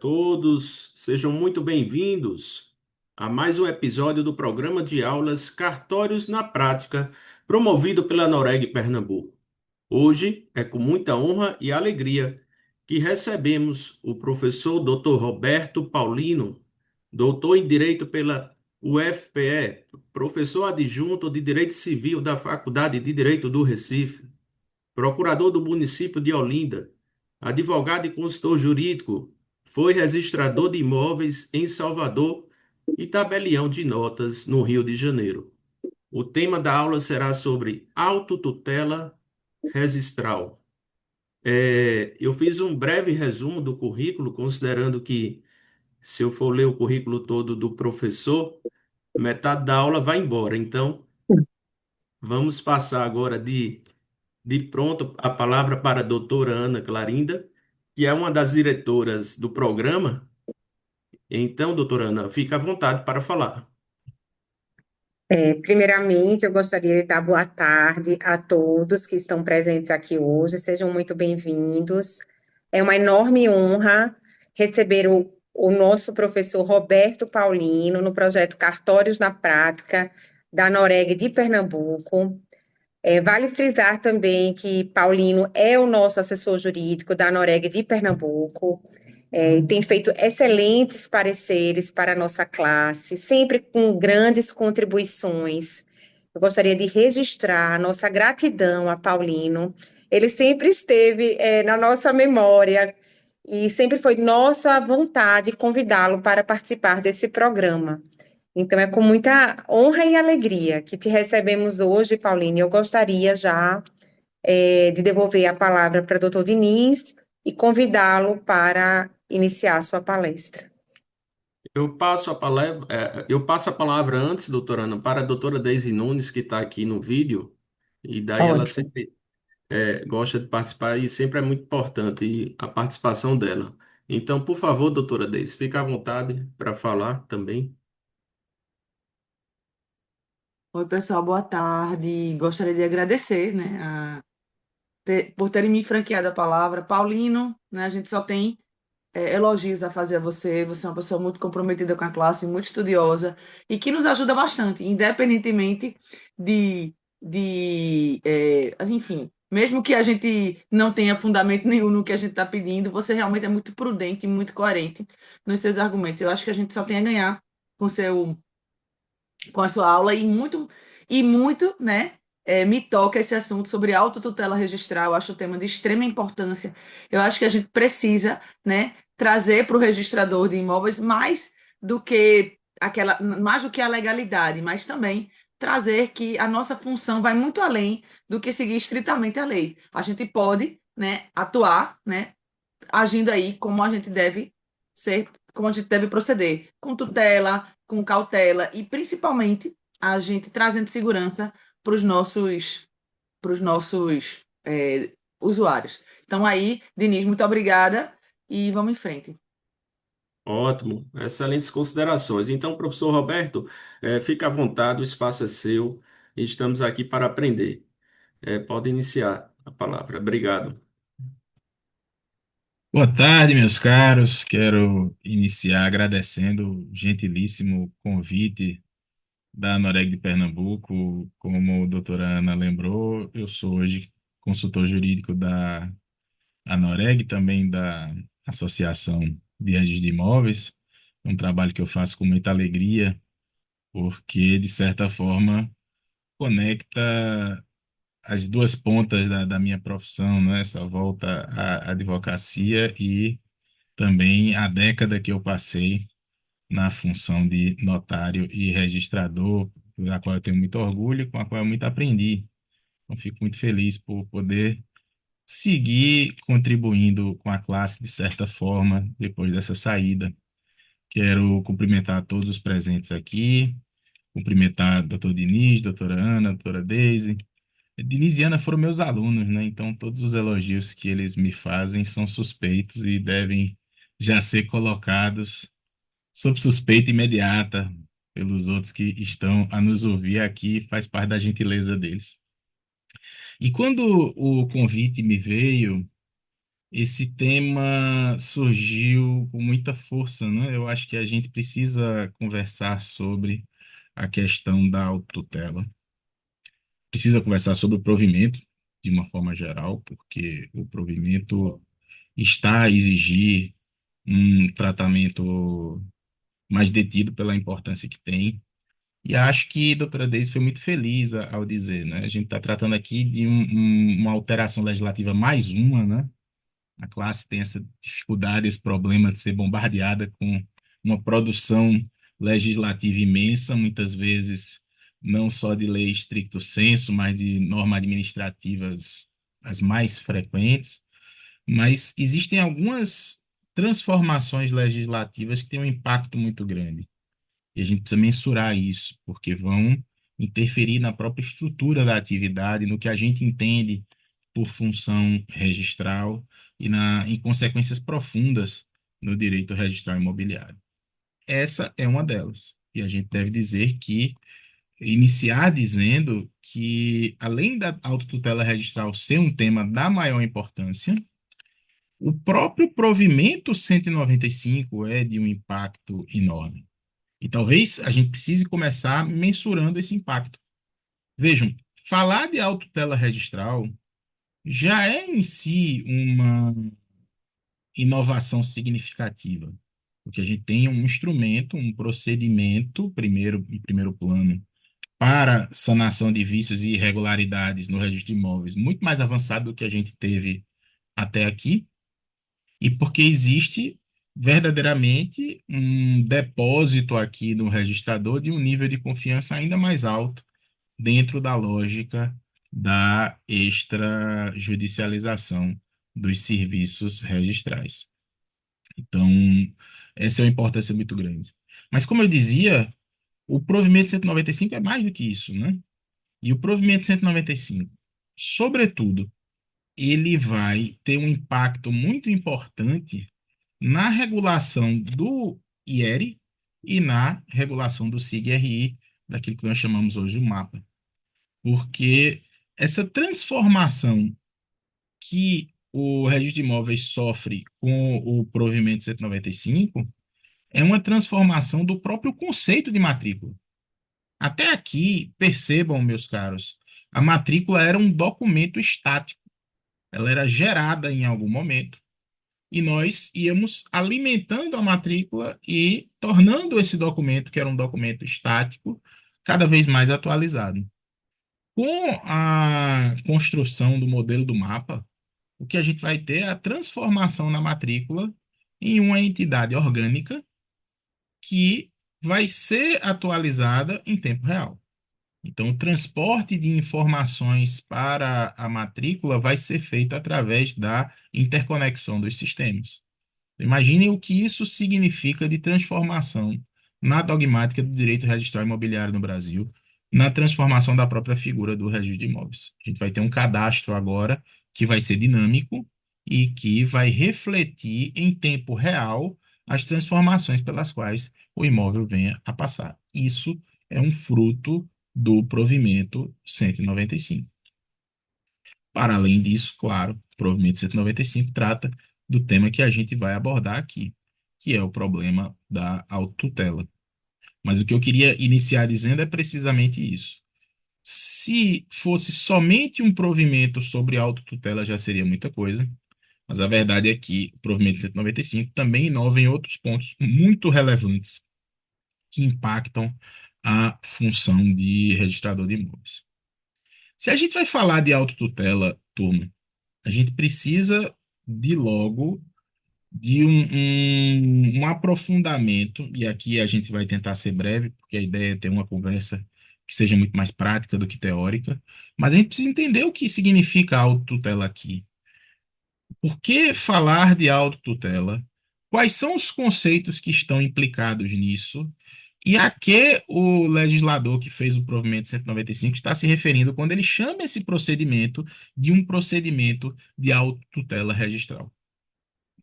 todos, sejam muito bem-vindos a mais um episódio do programa de aulas Cartórios na Prática, promovido pela Noreg Pernambuco. Hoje é com muita honra e alegria que recebemos o professor Dr. Roberto Paulino, doutor em Direito pela UFPE, professor adjunto de Direito Civil da Faculdade de Direito do Recife, procurador do município de Olinda, advogado e consultor jurídico, foi registrador de imóveis em Salvador e tabelião de notas no Rio de Janeiro. O tema da aula será sobre autotutela registral. Eu fiz um breve resumo do currículo, considerando que, se eu for ler o currículo todo do professor, metade da aula vai embora. Então, vamos passar agora de pronto a palavra para a doutora Ana Clarinda, que é uma das diretoras do programa. Então, doutora Ana, fica à vontade para falar. Primeiramente, eu gostaria de dar boa tarde a todos que estão presentes aqui hoje. Sejam muito bem-vindos. É uma enorme honra receber o nosso professor Roberto Paulino no projeto Cartórios na Prática da Noreg de Pernambuco. Vale frisar também que Paulino é o nosso assessor jurídico da Noreg de Pernambuco. Tem feito excelentes pareceres para a nossa classe, sempre com grandes contribuições. Eu gostaria de registrar a nossa gratidão a Paulino. Ele sempre esteve, na nossa memória e sempre foi nossa vontade convidá-lo para participar desse programa. Então, é com muita honra e alegria que te recebemos hoje, Pauline. Eu gostaria já, de devolver a palavra para o doutor Diniz e convidá-lo para iniciar sua palestra. Eu passo a palavra antes, doutora Ana, para a doutora Deise Nunes, que está aqui no vídeo, e daí ela Ótimo. sempre gosta de participar e sempre é muito importante a participação dela. Então, por favor, doutora Deise, fique à vontade para falar também. Oi, pessoal, boa tarde. Gostaria de agradecer, né, por terem me franqueado a palavra. Paulino, né, a gente só tem elogios a fazer a você. Você é uma pessoa muito comprometida com a classe, muito estudiosa e que nos ajuda bastante, independentemente enfim, mesmo que a gente não tenha fundamento nenhum no que a gente está pedindo, você realmente é muito prudente e muito coerente nos seus argumentos. Eu acho que a gente só tem a ganhar com seu com a sua aula e muito, né? Me toca esse assunto sobre autotutela registral. Eu acho o tema de extrema importância. Eu acho que a gente precisa, né, trazer para o registrador de imóveis mais do que a legalidade, mas também trazer que a nossa função vai muito além do que seguir estritamente a lei. A gente pode, né, atuar, né, agindo aí como a gente deve ser, como a gente deve proceder, com tutela, com cautela e principalmente a gente trazendo segurança para os nossos usuários. Então aí, Diniz, muito obrigada e vamos em frente. Ótimo, excelentes considerações. Então, professor Roberto, fique à vontade, o espaço é seu, e estamos aqui para aprender. Pode iniciar a palavra. Obrigado. Boa tarde, meus caros. Quero iniciar agradecendo o gentilíssimo convite da Noreg de Pernambuco. Como a doutora Ana lembrou, eu sou hoje consultor jurídico da Noreg, também da Associação de Registro de Imóveis. É um trabalho que eu faço com muita alegria, porque, de certa forma, conecta as duas pontas da minha profissão, né? Essa volta à advocacia e também a década que eu passei na função de notário e registrador, da qual eu tenho muito orgulho e com a qual eu muito aprendi. Então, fico muito feliz por poder seguir contribuindo com a classe de certa forma depois dessa saída. Quero cumprimentar todos os presentes aqui, cumprimentar o doutor Diniz, doutora Ana, doutora Deise. Diniz e Ana foram meus alunos, né? Então, todos os elogios que eles me fazem são suspeitos e devem já ser colocados sob suspeita imediata pelos outros que estão a nos ouvir aqui, faz parte da gentileza deles. E quando o convite me veio, Esse tema surgiu com muita força, né? Eu acho que a gente precisa conversar sobre a questão da autotutela. Precisa conversar sobre o provimento, de uma forma geral, porque o provimento está a exigir um tratamento mais detido pela importância que tem. E acho que a doutora Deise foi muito feliz ao dizer, né? A gente está tratando aqui de uma alteração legislativa mais uma, né? A classe tem essa dificuldade, esse problema de ser bombardeada com uma produção legislativa imensa, muitas vezes não só de lei stricto sensu, mas de normas administrativas as mais frequentes. Mas existem algumas transformações legislativas que têm um impacto muito grande. E a gente precisa mensurar isso, porque vão interferir na própria estrutura da atividade, no que a gente entende por função registral em consequências profundas no direito registral imobiliário. Essa é uma delas. E a gente deve dizer que, iniciar dizendo que, além da autotutela registral ser um tema da maior importância, o próprio provimento 195 é de um impacto enorme. E talvez a gente precise começar mensurando esse impacto. Vejam, falar de autotutela registral já é em si uma inovação significativa, porque a gente tem um instrumento, um procedimento, em primeiro plano, para sanação de vícios e irregularidades no registro de imóveis, muito mais avançado do que a gente teve até aqui, e porque existe verdadeiramente um depósito aqui no registrador de um nível de confiança ainda mais alto dentro da lógica da extrajudicialização dos serviços registrais. Então, essa é uma importância muito grande. Mas, como eu dizia, o provimento 195 é mais do que isso, né? E o provimento 195, sobretudo, ele vai ter um impacto muito importante na regulação do IERI e na regulação do SIG-RI, daquilo que nós chamamos hoje de MAPA. Porque essa transformação que o registro de imóveis sofre com o provimento 195 é uma transformação do próprio conceito de matrícula. Até aqui, percebam, meus caros, a matrícula era um documento estático. Ela era gerada em algum momento e nós íamos alimentando a matrícula e tornando esse documento, que era um documento estático, cada vez mais atualizado. Com a construção do modelo do mapa, o que a gente vai ter é a transformação na matrícula em uma entidade orgânica que vai ser atualizada em tempo real. Então, o transporte de informações para a matrícula vai ser feito através da interconexão dos sistemas. Imagine o que isso significa de transformação na dogmática do direito registral imobiliário no Brasil, na transformação da própria figura do registro de imóveis. A gente vai ter um cadastro agora que vai ser dinâmico e que vai refletir em tempo real as transformações pelas quais o imóvel venha a passar. Isso é um fruto do provimento 195. Para além disso, claro, o provimento 195 trata do tema que a gente vai abordar aqui, que é o problema da autotutela. Mas o que eu queria iniciar dizendo é precisamente isso. Se fosse somente um provimento sobre autotutela, já seria muita coisa, mas a verdade é que o provimento 195 também inova em outros pontos muito relevantes que impactam a função de registrador de imóveis. Se a gente vai falar de autotutela, turma, a gente precisa de logo de um aprofundamento, e aqui a gente vai tentar ser breve, porque a ideia é ter uma conversa que seja muito mais prática do que teórica, mas a gente precisa entender o que significa autotutela aqui. Por que falar de autotutela? Quais são os conceitos que estão implicados nisso? E a que o legislador que fez o provimento 195 está se referindo quando ele chama esse procedimento de um procedimento de autotutela registral?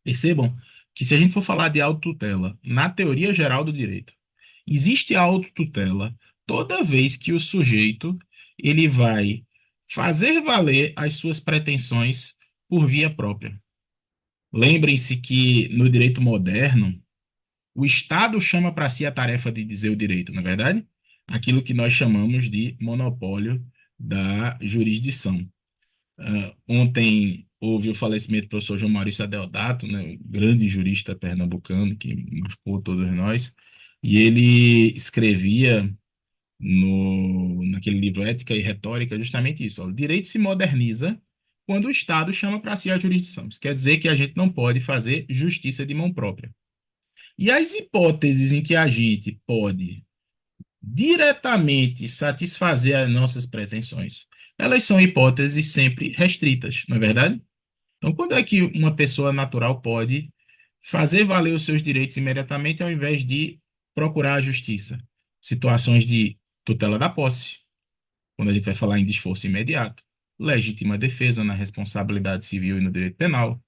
Percebam que se a gente for falar de autotutela na teoria geral do direito, existe autotutela toda vez que o sujeito ele vai fazer valer as suas pretensões por via própria. Lembrem-se que no direito moderno, o Estado chama para si a tarefa de dizer o direito, não é verdade? Aquilo que nós chamamos de monopólio da jurisdição. Ontem houve o falecimento do professor João Maurício Adeodato, né, um grande jurista pernambucano que marcou todos nós, e ele escrevia naquele livro Ética e Retórica justamente isso. Ó, o direito se moderniza quando o Estado chama para si a jurisdição. Isso quer dizer que a gente não pode fazer justiça de mão própria. E as hipóteses em que a gente pode diretamente satisfazer as nossas pretensões, elas são hipóteses sempre restritas, não é verdade? Então, quando é que uma pessoa natural pode fazer valer os seus direitos imediatamente ao invés de procurar a justiça? Situações de tutela da posse, quando a gente vai falar em desforço imediato, legítima defesa na responsabilidade civil e no direito penal,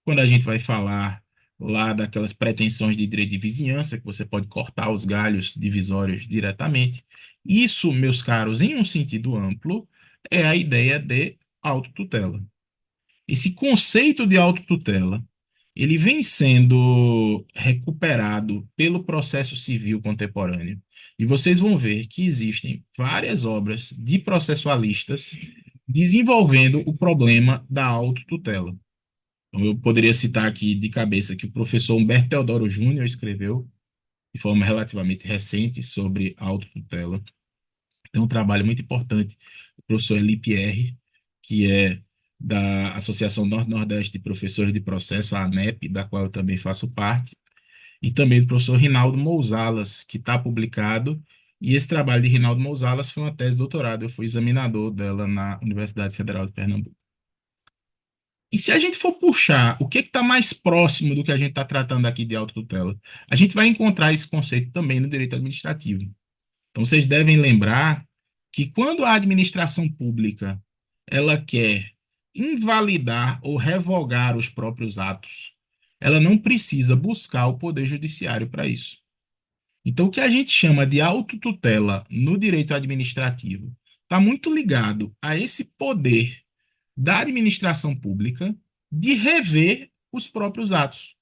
quando a gente vai falar lá daquelas pretensões de direito de vizinhança, que você pode cortar os galhos divisórios diretamente. Isso, meus caros, em um sentido amplo, é a ideia de autotutela. Esse conceito de autotutela, ele vem sendo recuperado pelo processo civil contemporâneo. E vocês vão ver que existem várias obras de processualistas desenvolvendo o problema da autotutela. Então, eu poderia citar aqui de cabeça que o professor Humberto Teodoro Júnior escreveu, de forma relativamente recente, sobre autotutela. Tem um trabalho muito importante do professor Eli Pierre, que é da Associação Norte-Nordeste de Professores de Processo, a ANEP, da qual eu também faço parte, e também do professor Rinaldo Mouzalas, que está publicado, e esse trabalho de Rinaldo Mouzalas foi uma tese de doutorado, eu fui examinador dela na Universidade Federal de Pernambuco. E se a gente for puxar o que está mais próximo do que a gente está tratando aqui de autotutela, a gente vai encontrar esse conceito também no direito administrativo. Então, vocês devem lembrar que quando a administração pública ela quer invalidar ou revogar os próprios atos, ela não precisa buscar o poder judiciário para isso. Então, o que a gente chama de autotutela no direito administrativo está muito ligado a esse poder da administração pública de rever os próprios atos,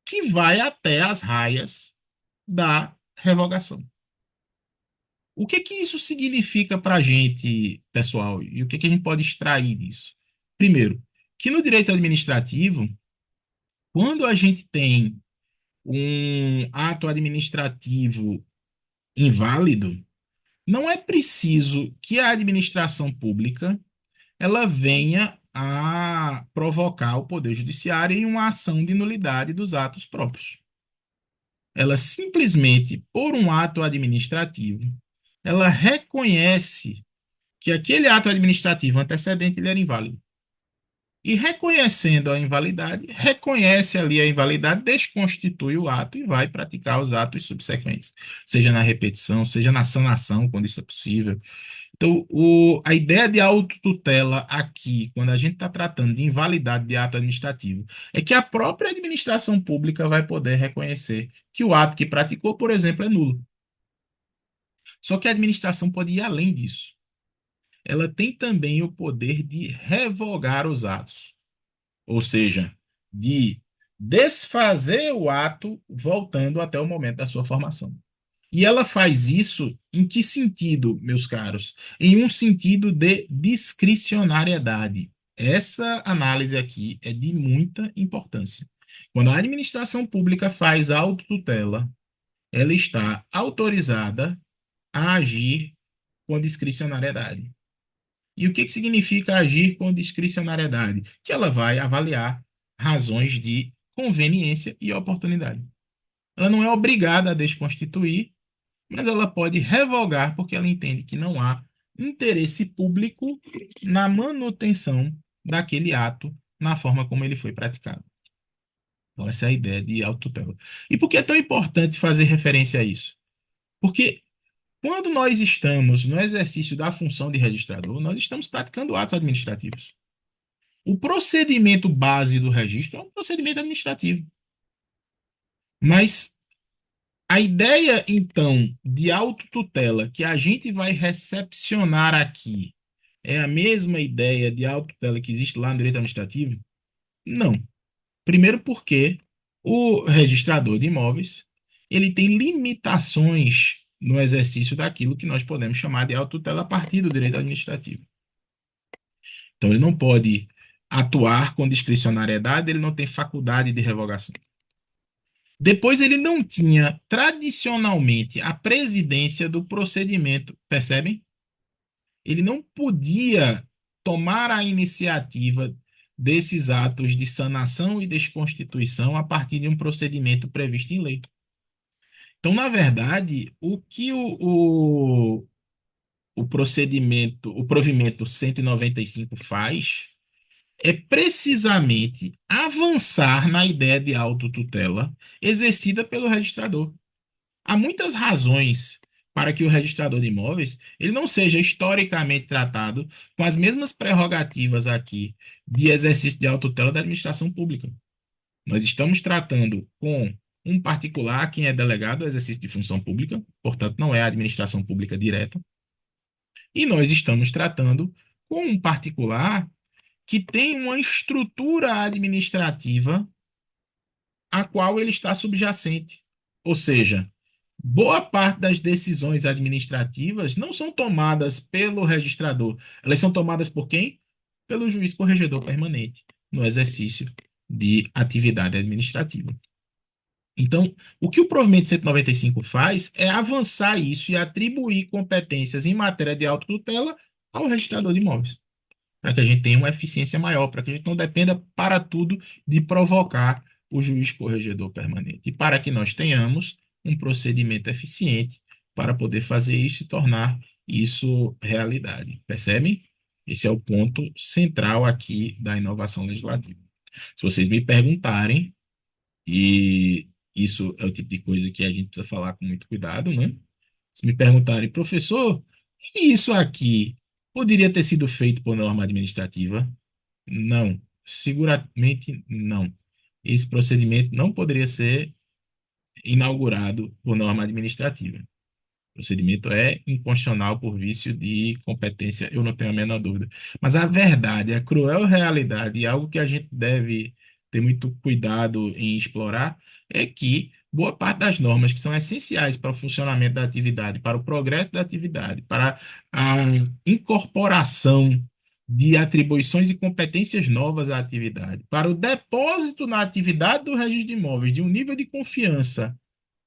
que vai até as raias da revogação. O que que isso significa para a gente, pessoal, e o que que a gente pode extrair disso? Primeiro, que no direito administrativo, quando a gente tem um ato administrativo inválido, não é preciso que a administração pública ela venha a provocar o Poder Judiciário em uma ação de nulidade dos atos próprios. Ela simplesmente, por um ato administrativo, ela reconhece que aquele ato administrativo antecedente ele era inválido. E reconhecendo a invalidade, reconhece ali a invalidade, desconstitui o ato e vai praticar os atos subsequentes, seja na repetição, seja na sanação, quando isso é possível. Então, a ideia de autotutela aqui, quando a gente está tratando de invalidade de ato administrativo, é que a própria administração pública vai poder reconhecer que o ato que praticou, por exemplo, é nulo. Só que a administração pode ir além disso. Ela tem também o poder de revogar os atos, ou seja, de desfazer o ato voltando até o momento da sua formação. E ela faz isso em que sentido, meus caros? Em um sentido de discricionariedade. Essa análise aqui é de muita importância. Quando a administração pública faz autotutela, ela está autorizada a agir com discricionariedade. E o que que significa agir com discricionariedade? Que ela vai avaliar razões de conveniência e oportunidade. Ela não é obrigada a desconstituir, mas ela pode revogar porque ela entende que não há interesse público na manutenção daquele ato na forma como ele foi praticado. Então, essa é a ideia de autotutela. E por que é tão importante fazer referência a isso? Porque quando nós estamos no exercício da função de registrador, nós estamos praticando atos administrativos. O procedimento base do registro é um procedimento administrativo. Mas a ideia, então, de autotutela que a gente vai recepcionar aqui é a mesma ideia de autotutela que existe lá no direito administrativo? Não. Primeiro porque o registrador de imóveis, ele tem limitações no exercício daquilo que nós podemos chamar de autotutela a partir do direito administrativo. Então, ele não pode atuar com discricionariedade, ele não tem faculdade de revogação. Depois, ele não tinha tradicionalmente a presidência do procedimento, percebem? Ele não podia tomar a iniciativa desses atos de sanação e desconstituição a partir de um procedimento previsto em lei. Então, na verdade, o que o procedimento, o provimento 195 faz é precisamente avançar na ideia de autotutela exercida pelo registrador. Há muitas razões para que o registrador de imóveis ele não seja historicamente tratado com as mesmas prerrogativas aqui de exercício de autotutela da administração pública. Nós estamos tratando com um particular, quem é delegado ao exercício de função pública, portanto, não é a administração pública direta, e nós estamos tratando com um particular que tem uma estrutura administrativa a qual ele está subjacente. Ou seja, boa parte das decisões administrativas não são tomadas pelo registrador, elas são tomadas por quem? Pelo juiz corregedor permanente, no exercício de atividade administrativa. Então, o que o provimento 195 faz é avançar isso e atribuir competências em matéria de autotutela ao registrador de imóveis, para que a gente tenha uma eficiência maior, para que a gente não dependa para tudo de provocar o juiz corregedor permanente. E para que nós tenhamos um procedimento eficiente para poder fazer isso e tornar isso realidade. Percebem? Esse é o ponto central aqui da inovação legislativa. Se vocês me perguntarem, e isso é o tipo de coisa que a gente precisa falar com muito cuidado, né? Se me perguntarem, professor, e isso aqui poderia ter sido feito por norma administrativa? Não, seguramente não. Esse procedimento não poderia ser inaugurado por norma administrativa. O procedimento é inconstitucional por vício de competência, eu não tenho a menor dúvida. Mas a verdade, a cruel realidade, e algo que a gente deve ter muito cuidado em explorar, é que boa parte das normas que são essenciais para o funcionamento da atividade, para o progresso da atividade, para a incorporação de atribuições e competências novas à atividade, para o depósito na atividade do registro de imóveis de um nível de confiança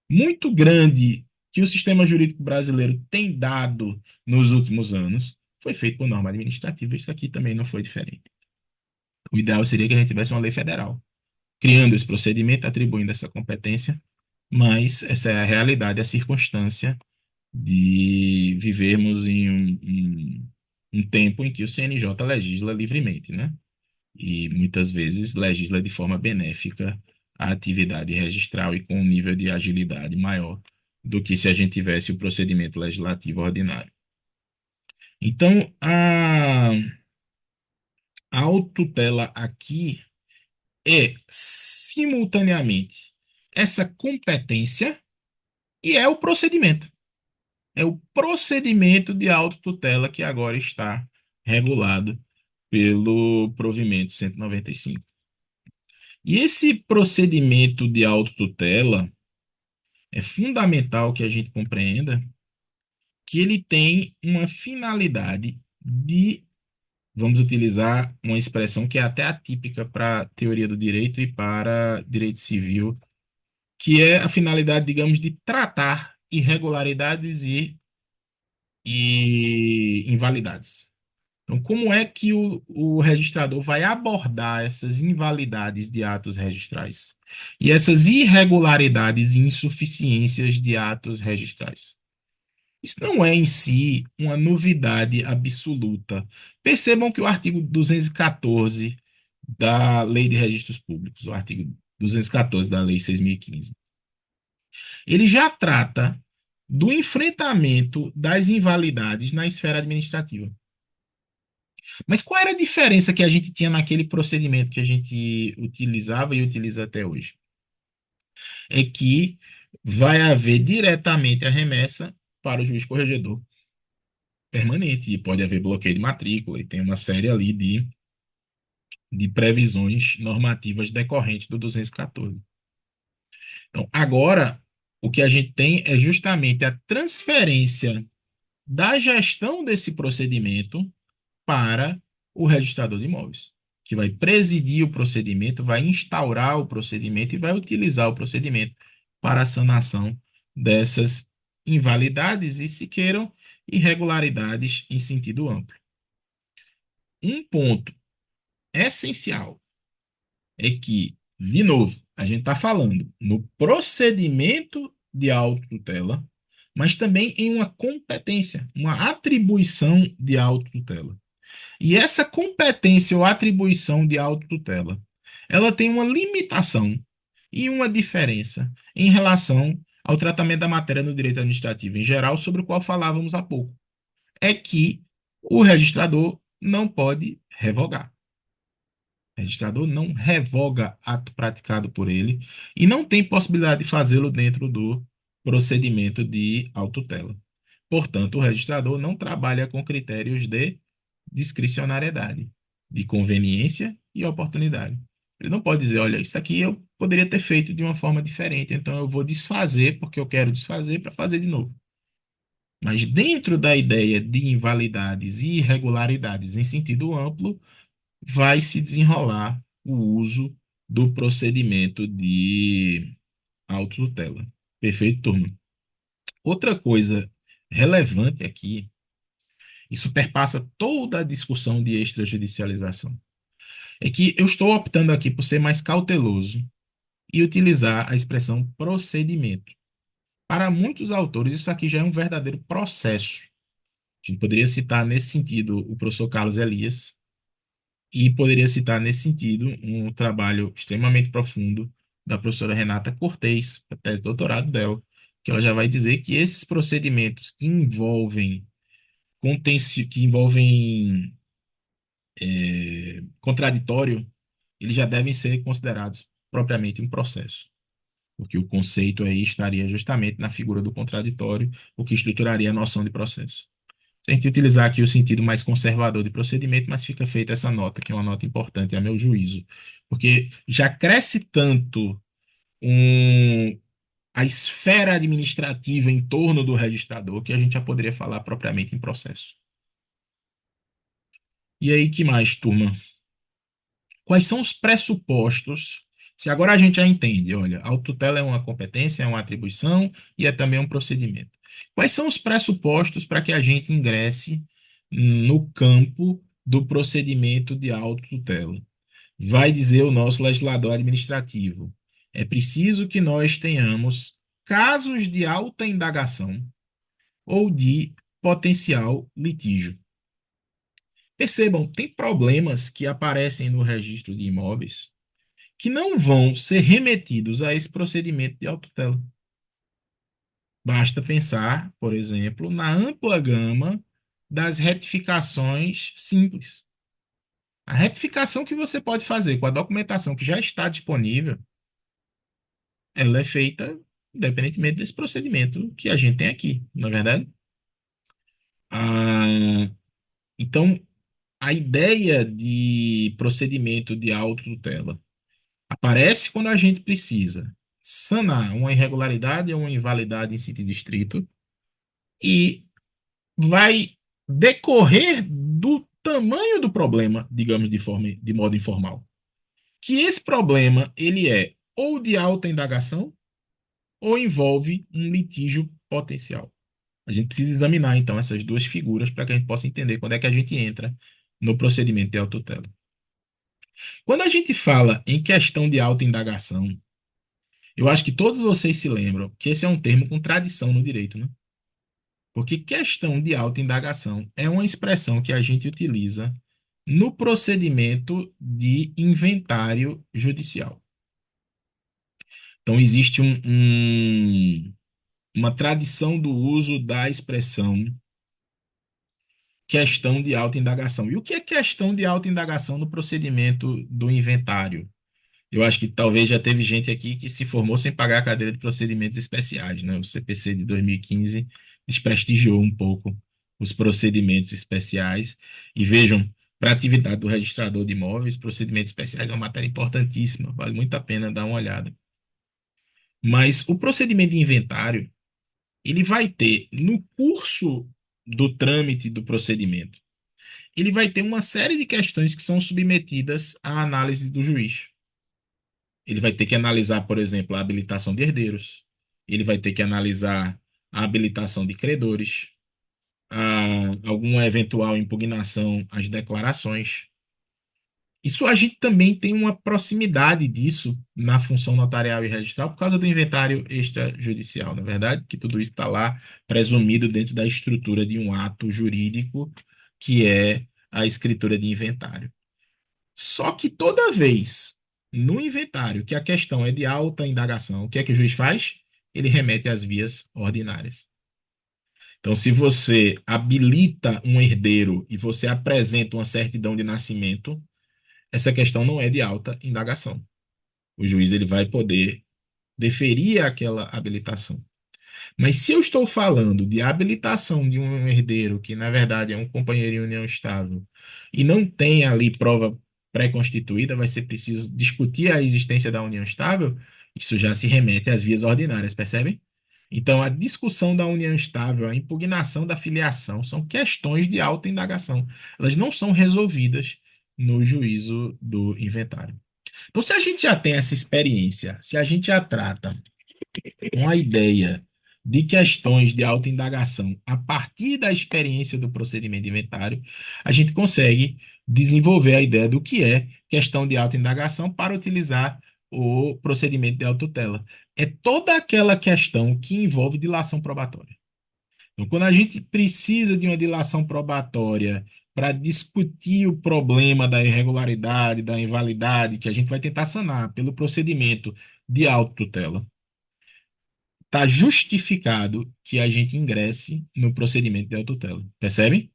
muito grande que o sistema jurídico brasileiro tem dado nos últimos anos, foi feito por norma administrativa. Isso aqui também não foi diferente. O ideal seria que a gente tivesse uma lei federal, criando esse procedimento, atribuindo essa competência, mas essa é a realidade, a circunstância de vivermos em um tempo em que o CNJ legisla livremente, né? E muitas vezes legisla de forma benéfica a atividade registral e com um nível de agilidade maior do que se a gente tivesse o procedimento legislativo ordinário. Então, a autotutela aqui é simultaneamente essa competência e é o procedimento. É o procedimento de autotutela que agora está regulado pelo provimento 195. E esse procedimento de autotutela é fundamental que a gente compreenda que ele tem uma finalidade de, vamos utilizar uma expressão que é até atípica para a teoria do direito e para direito civil, que é a finalidade, digamos, de tratar irregularidades e invalidades. Então, como é que o registrador vai abordar essas invalidades de atos registrais e essas irregularidades e insuficiências de atos registrais? Isso não é em si uma novidade absoluta. Percebam que o artigo 214 da Lei de Registros Públicos, o artigo 214 da Lei 6.015, ele já trata do enfrentamento das invalidades na esfera administrativa. Mas qual era a diferença que a gente tinha naquele procedimento que a gente utilizava e utiliza até hoje? É que vai haver diretamente a remessa para o juiz corregedor permanente, e pode haver bloqueio de matrícula, e tem uma série ali de de previsões normativas decorrentes do 214. Então, agora, o que a gente tem é justamente a transferência da gestão desse procedimento para o registrador de imóveis, que vai presidir o procedimento, vai instaurar o procedimento e vai utilizar o procedimento para a sanação dessas invalidades e, se queiram, irregularidades em sentido amplo. Um ponto essencial é que, de novo, a gente está falando no procedimento de autotutela, mas também em uma competência, uma atribuição de autotutela. E essa competência ou atribuição de autotutela, ela tem uma limitação e uma diferença em relação ao tratamento da matéria no direito administrativo em geral, sobre o qual falávamos há pouco. É que o registrador não pode revogar. O registrador não revoga ato praticado por ele e não tem possibilidade de fazê-lo dentro do procedimento de autotutela. Portanto, o registrador não trabalha com critérios de discricionariedade, de conveniência e oportunidade. Ele não pode dizer, olha, isso aqui eu poderia ter feito de uma forma diferente, então eu vou desfazer porque eu quero desfazer para fazer de novo. Mas dentro da ideia de invalidades e irregularidades em sentido amplo, vai se desenrolar o uso do procedimento de autotutela. Perfeito, turma? Outra coisa relevante aqui, isso perpassa toda a discussão de extrajudicialização, é que eu estou optando aqui por ser mais cauteloso e utilizar a expressão procedimento. Para muitos autores, isso aqui já é um verdadeiro processo. A gente poderia citar nesse sentido o professor Carlos Elias, e poderia citar nesse sentido um trabalho extremamente profundo da professora Renata Cortez, a tese de doutorado dela, que ela já vai dizer que esses procedimentos que envolvem contraditório, eles já devem ser considerados propriamente um processo, porque o conceito aí estaria justamente na figura do contraditório, o que estruturaria a noção de processo. A gente utilizar aqui o sentido mais conservador de procedimento, mas fica feita essa nota, que é uma nota importante, a meu juízo, porque já cresce tanto um, a esfera administrativa em torno do registrador que a gente já poderia falar propriamente em processo. E aí, que mais, turma? Quais são os pressupostos? Se agora a gente já entende, olha, a autotutela é uma competência, é uma atribuição e é também um procedimento. Quais são os pressupostos para que a gente ingresse no campo do procedimento de autotutela? Vai dizer o nosso legislador administrativo. É preciso que nós tenhamos casos de alta indagação ou de potencial litígio. Percebam, tem problemas que aparecem no registro de imóveis que não vão ser remetidos a esse procedimento de autotutela. Basta pensar, por exemplo, na ampla gama das retificações simples. A retificação que você pode fazer com a documentação que já está disponível, ela é feita independentemente desse procedimento que a gente tem aqui, não é verdade? Ah, então, a ideia de procedimento de autotutela aparece quando a gente precisa sanar uma irregularidade ou uma invalidade em sentido estrito e vai decorrer do tamanho do problema, digamos de modo informal. Que esse problema ele é ou de alta indagação ou envolve um litígio potencial. A gente precisa examinar, então, essas duas figuras para que a gente possa entender quando é que a gente entra no procedimento de autotutela. Quando a gente fala em questão de alta indagação, eu acho que todos vocês se lembram que esse é um termo com tradição no direito, né? Porque questão de alta indagação é uma expressão que a gente utiliza no procedimento de inventário judicial. Então, existe uma tradição do uso da expressão questão de alta indagação. E o que é questão de alta indagação no procedimento do inventário? Eu acho que talvez já teve gente aqui que se formou sem pagar a cadeira de procedimentos especiais, né? O CPC de 2015 desprestigiou um pouco os procedimentos especiais. E vejam, para a atividade do registrador de imóveis, procedimentos especiais é uma matéria importantíssima, vale muito a pena dar uma olhada. Mas o procedimento de inventário, ele vai ter, no curso do trâmite do procedimento, ele vai ter uma série de questões que são submetidas à análise do juiz. Ele vai ter que analisar, por exemplo, a habilitação de herdeiros, ele vai ter que analisar a habilitação de credores, alguma eventual impugnação às declarações. Isso a gente também tem uma proximidade disso na função notarial e registral por causa do inventário extrajudicial, na verdade, que tudo isso está lá presumido dentro da estrutura de um ato jurídico, que é a escritura de inventário. Só que toda vez no inventário que a questão é de alta indagação, o que é que o juiz faz? Ele remete às vias ordinárias. Então, se você habilita um herdeiro e você apresenta uma certidão de nascimento, essa questão não é de alta indagação. O juiz ele vai poder deferir aquela habilitação. Mas se eu estou falando de habilitação de um herdeiro que, na verdade, é um companheiro em união estável e não tem ali prova pré-constituída, vai ser preciso discutir a existência da união estável, isso já se remete às vias ordinárias, percebem? Então, a discussão da união estável, a impugnação da filiação, são questões de alta indagação. Elas não são resolvidas no juízo do inventário. Então, se a gente já tem essa experiência, se a gente já trata uma ideia de questões de alta indagação a partir da experiência do procedimento de inventário, a gente consegue desenvolver a ideia do que é questão de alta indagação para utilizar o procedimento de autotutela. É toda aquela questão que envolve dilação probatória. Então, quando a gente precisa de uma dilação probatória para discutir o problema da irregularidade, da invalidade, que a gente vai tentar sanar pelo procedimento de autotutela, está justificado que a gente ingresse no procedimento de autotutela. Percebe?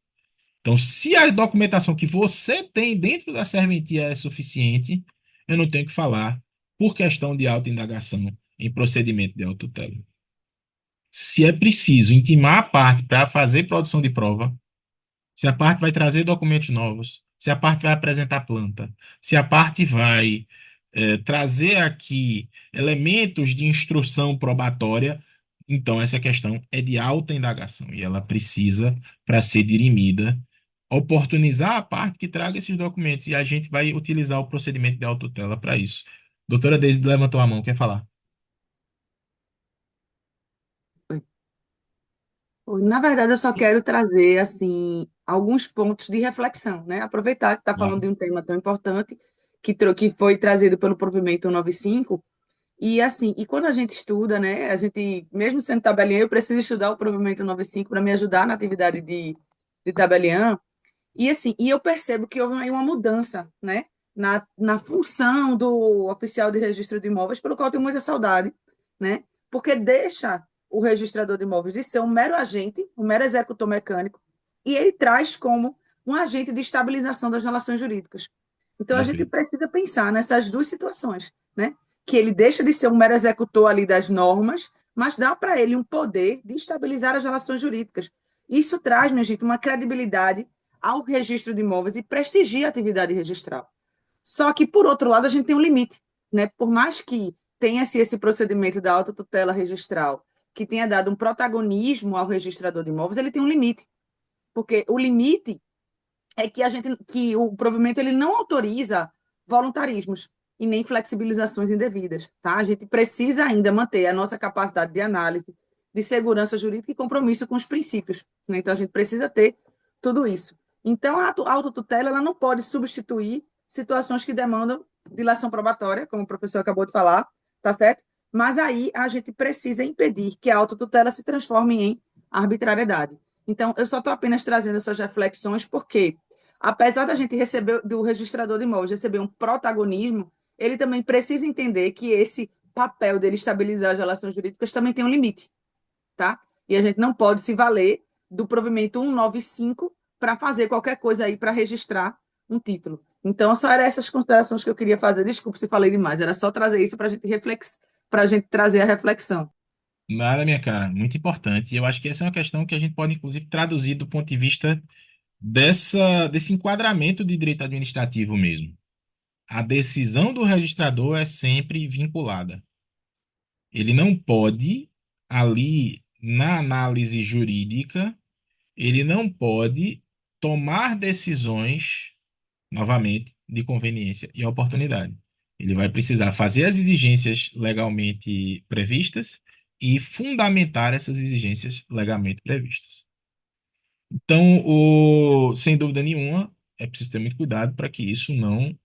Então, se a documentação que você tem dentro da serventia é suficiente, eu não tenho que falar por questão de autoindagação em procedimento de autotutela. Se é preciso intimar a parte para fazer produção de prova, se a parte vai trazer documentos novos, se a parte vai apresentar planta, se a parte vai trazer aqui elementos de instrução probatória, então essa questão é de alta indagação e ela precisa, para ser dirimida, oportunizar a parte que traga esses documentos e a gente vai utilizar o procedimento de autotutela para isso. Doutora Deise levantou a mão, quer falar? Na verdade, eu só quero trazer assim alguns pontos de reflexão, né? Aproveitar que está falando Claro. de um tema tão importante que foi trazido pelo provimento 195 e assim, e quando a gente estuda, né? A gente, mesmo sendo tabeliã, eu preciso estudar o provimento 95 para me ajudar na atividade de tabeliã. E assim, e eu percebo que houve aí uma mudança, né? Na função do oficial de registro de imóveis, pelo qual eu tenho muita saudade, né? Porque deixa o registrador de imóveis de ser um mero agente, um mero executor mecânico, e ele traz como um agente de estabilização das relações jurídicas. Então, a gente Perfeito. precisa pensar nessas duas situações, né? Que ele deixa de ser um mero executor ali das normas, mas dá para ele um poder de estabilizar as relações jurídicas. Isso traz, minha gente, uma credibilidade ao registro de imóveis e prestigia a atividade registral. Só que, por outro lado, a gente tem um limite, né? Por mais que tenha-se esse procedimento da autotutela registral, que tenha dado um protagonismo ao registrador de imóveis, ele tem um limite. Porque o limite é que o provimento ele não autoriza voluntarismos e nem flexibilizações indevidas, tá? A gente precisa ainda manter a nossa capacidade de análise, de segurança jurídica e compromisso com os princípios, né? Então a gente precisa ter tudo isso. Então a autotutela ela não pode substituir situações que demandam dilação probatória, como o professor acabou de falar, tá certo? Mas aí a gente precisa impedir que a autotutela se transforme em arbitrariedade. Então, eu só estou apenas trazendo essas reflexões porque apesar da gente receber do registrador de imóveis receber um protagonismo, ele também precisa entender que esse papel dele estabilizar as relações jurídicas também tem um limite, tá? E a gente não pode se valer do provimento 195 para fazer qualquer coisa aí para registrar um título. Então, só eram essas considerações que eu queria fazer. Desculpe se falei demais, era só trazer isso para a gente trazer a reflexão. Nada, minha cara, muito importante. E eu acho que essa é uma questão que a gente pode, inclusive, traduzir do ponto de vista desse enquadramento de direito administrativo mesmo. A decisão do registrador é sempre vinculada. Ele não pode, ali na análise jurídica, ele não pode tomar decisões, novamente, de conveniência e oportunidade. Ele vai precisar fazer as exigências legalmente previstas e fundamentar essas exigências legalmente previstas. Então, sem dúvida nenhuma, é preciso ter muito cuidado para que isso não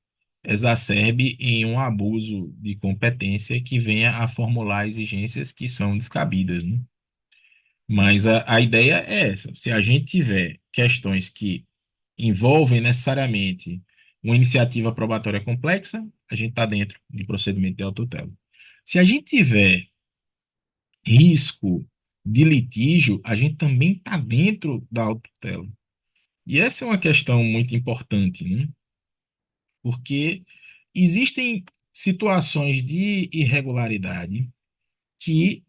exacerbe em um abuso de competência que venha a formular exigências que são descabidas, né? Mas a ideia é essa. Se a gente tiver questões que envolvem necessariamente uma iniciativa probatória complexa, a gente está dentro de procedimento de autotutela. Se a gente tiver risco de litígio, a gente também está dentro da autotutela. E essa é uma questão muito importante, né? Porque existem situações de irregularidade que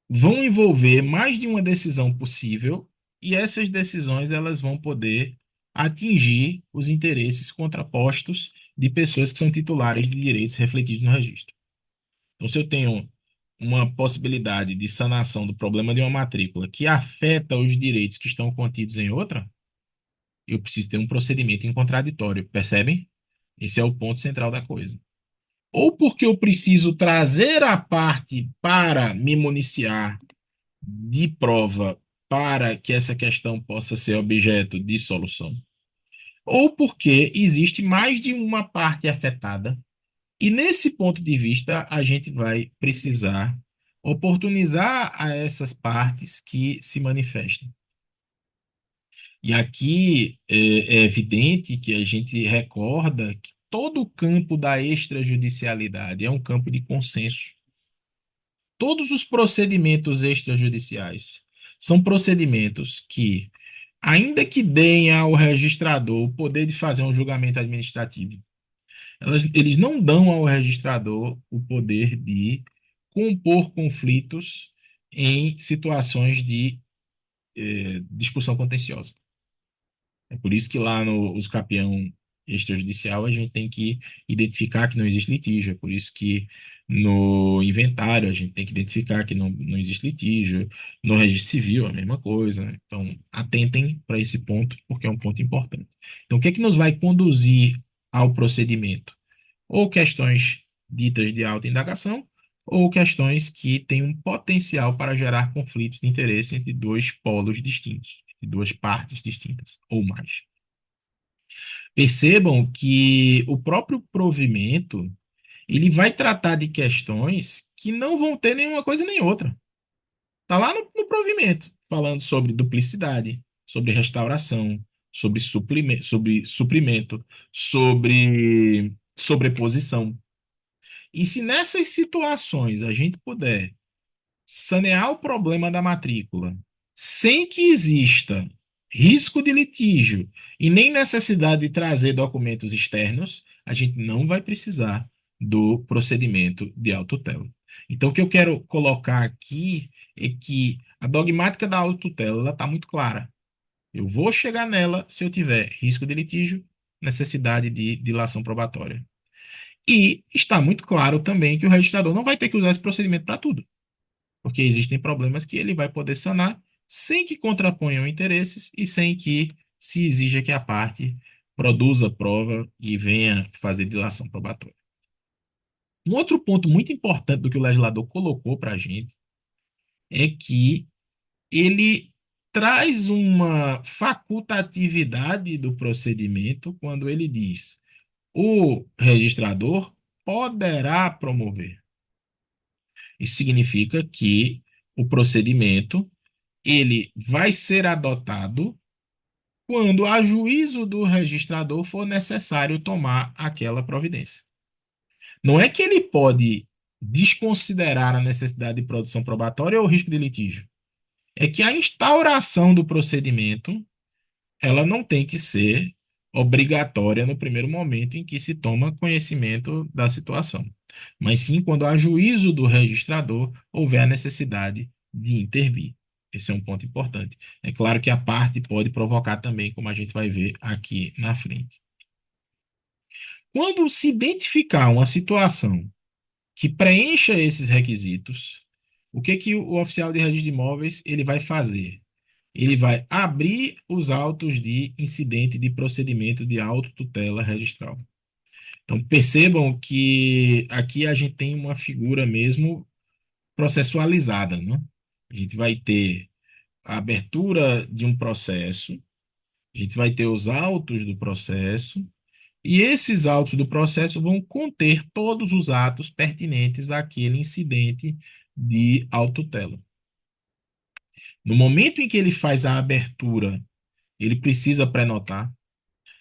vão envolver mais de uma decisão possível e essas decisões elas vão poder atingir os interesses contrapostos de pessoas que são titulares de direitos refletidos no registro. Então, se eu tenho uma possibilidade de sanação do problema de uma matrícula que afeta os direitos que estão contidos em outra, eu preciso ter um procedimento em contraditório, percebem? Esse é o ponto central da coisa. Ou porque eu preciso trazer a parte para me municiar de prova para que essa questão possa ser objeto de solução, ou porque existe mais de uma parte afetada, e nesse ponto de vista a gente vai precisar oportunizar a essas partes que se manifestem. E aqui é evidente que a gente recorda que todo o campo da extrajudicialidade é um campo de consenso. Todos os procedimentos extrajudiciais são procedimentos que, ainda que deem ao registrador o poder de fazer um julgamento administrativo, eles não dão ao registrador o poder de compor conflitos em situações de discussão contenciosa. É por isso que lá no usucapião extrajudicial a gente tem que identificar que não existe litígio, é por isso que no inventário a gente tem que identificar que não existe litígio, no registro civil a mesma coisa, né? Então, atentem para esse ponto, porque é um ponto importante. Então, o que é que nos vai conduzir ao procedimento? Ou questões ditas de alta indagação, ou questões que têm um potencial para gerar conflitos de interesse entre dois polos distintos, entre duas partes distintas, ou mais. Percebam que o próprio provimento, ele vai tratar de questões que não vão ter nenhuma coisa nem outra. Está lá no provimento, falando sobre duplicidade, sobre restauração, sobre suprimento, sobre sobreposição. E se nessas situações a gente puder sanear o problema da matrícula sem que exista risco de litígio e nem necessidade de trazer documentos externos, a gente não vai precisar do procedimento de autotutela. Então, o que eu quero colocar aqui é que a dogmática da autotutela está muito clara. Eu vou chegar nela se eu tiver risco de litígio, necessidade de dilação probatória. E está muito claro também que o registrador não vai ter que usar esse procedimento para tudo, porque existem problemas que ele vai poder sanar sem que contraponham interesses e sem que se exija que a parte produza prova e venha fazer dilação probatória. Um outro ponto muito importante do que o legislador colocou para a gente é que ele traz uma facultatividade do procedimento quando ele diz o registrador poderá promover. Isso significa que o procedimento ele vai ser adotado quando, a juízo do registrador, for necessário tomar aquela providência. Não é que ele pode desconsiderar a necessidade de produção probatória ou o risco de litígio. É que a instauração do procedimento ela não tem que ser obrigatória no primeiro momento em que se toma conhecimento da situação, mas sim quando, a juízo do registrador, houver a necessidade de intervir. Esse é um ponto importante. É claro que a parte pode provocar também, como a gente vai ver aqui na frente. Quando se identificar uma situação que preencha esses requisitos, o que que o oficial de registro de imóveis ele vai fazer? Ele vai abrir os autos de incidente de procedimento de autotutela registral. Então, percebam que aqui a gente tem uma figura mesmo processualizada, né? A gente vai ter a abertura de um processo, a gente vai ter os autos do processo, e esses autos do processo vão conter todos os atos pertinentes àquele incidente de autotutela. No momento em que ele faz a abertura, ele precisa prenotar.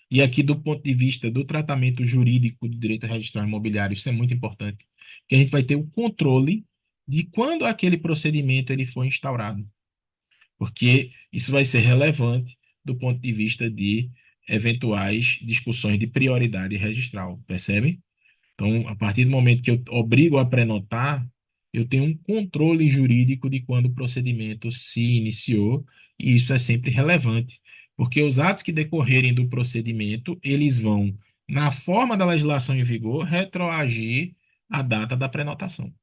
E aqui, do ponto de vista do tratamento jurídico do direito registral imobiliário, isso é muito importante, que a gente vai ter o controle de quando aquele procedimento ele foi instaurado, porque isso vai ser relevante do ponto de vista de eventuais discussões de prioridade registral, percebe? Então, a partir do momento que eu obrigo a prenotar, eu tenho um controle jurídico de quando o procedimento se iniciou, e isso é sempre relevante, porque os atos que decorrerem do procedimento, eles vão, na forma da legislação em vigor, retroagir à data da prenotação.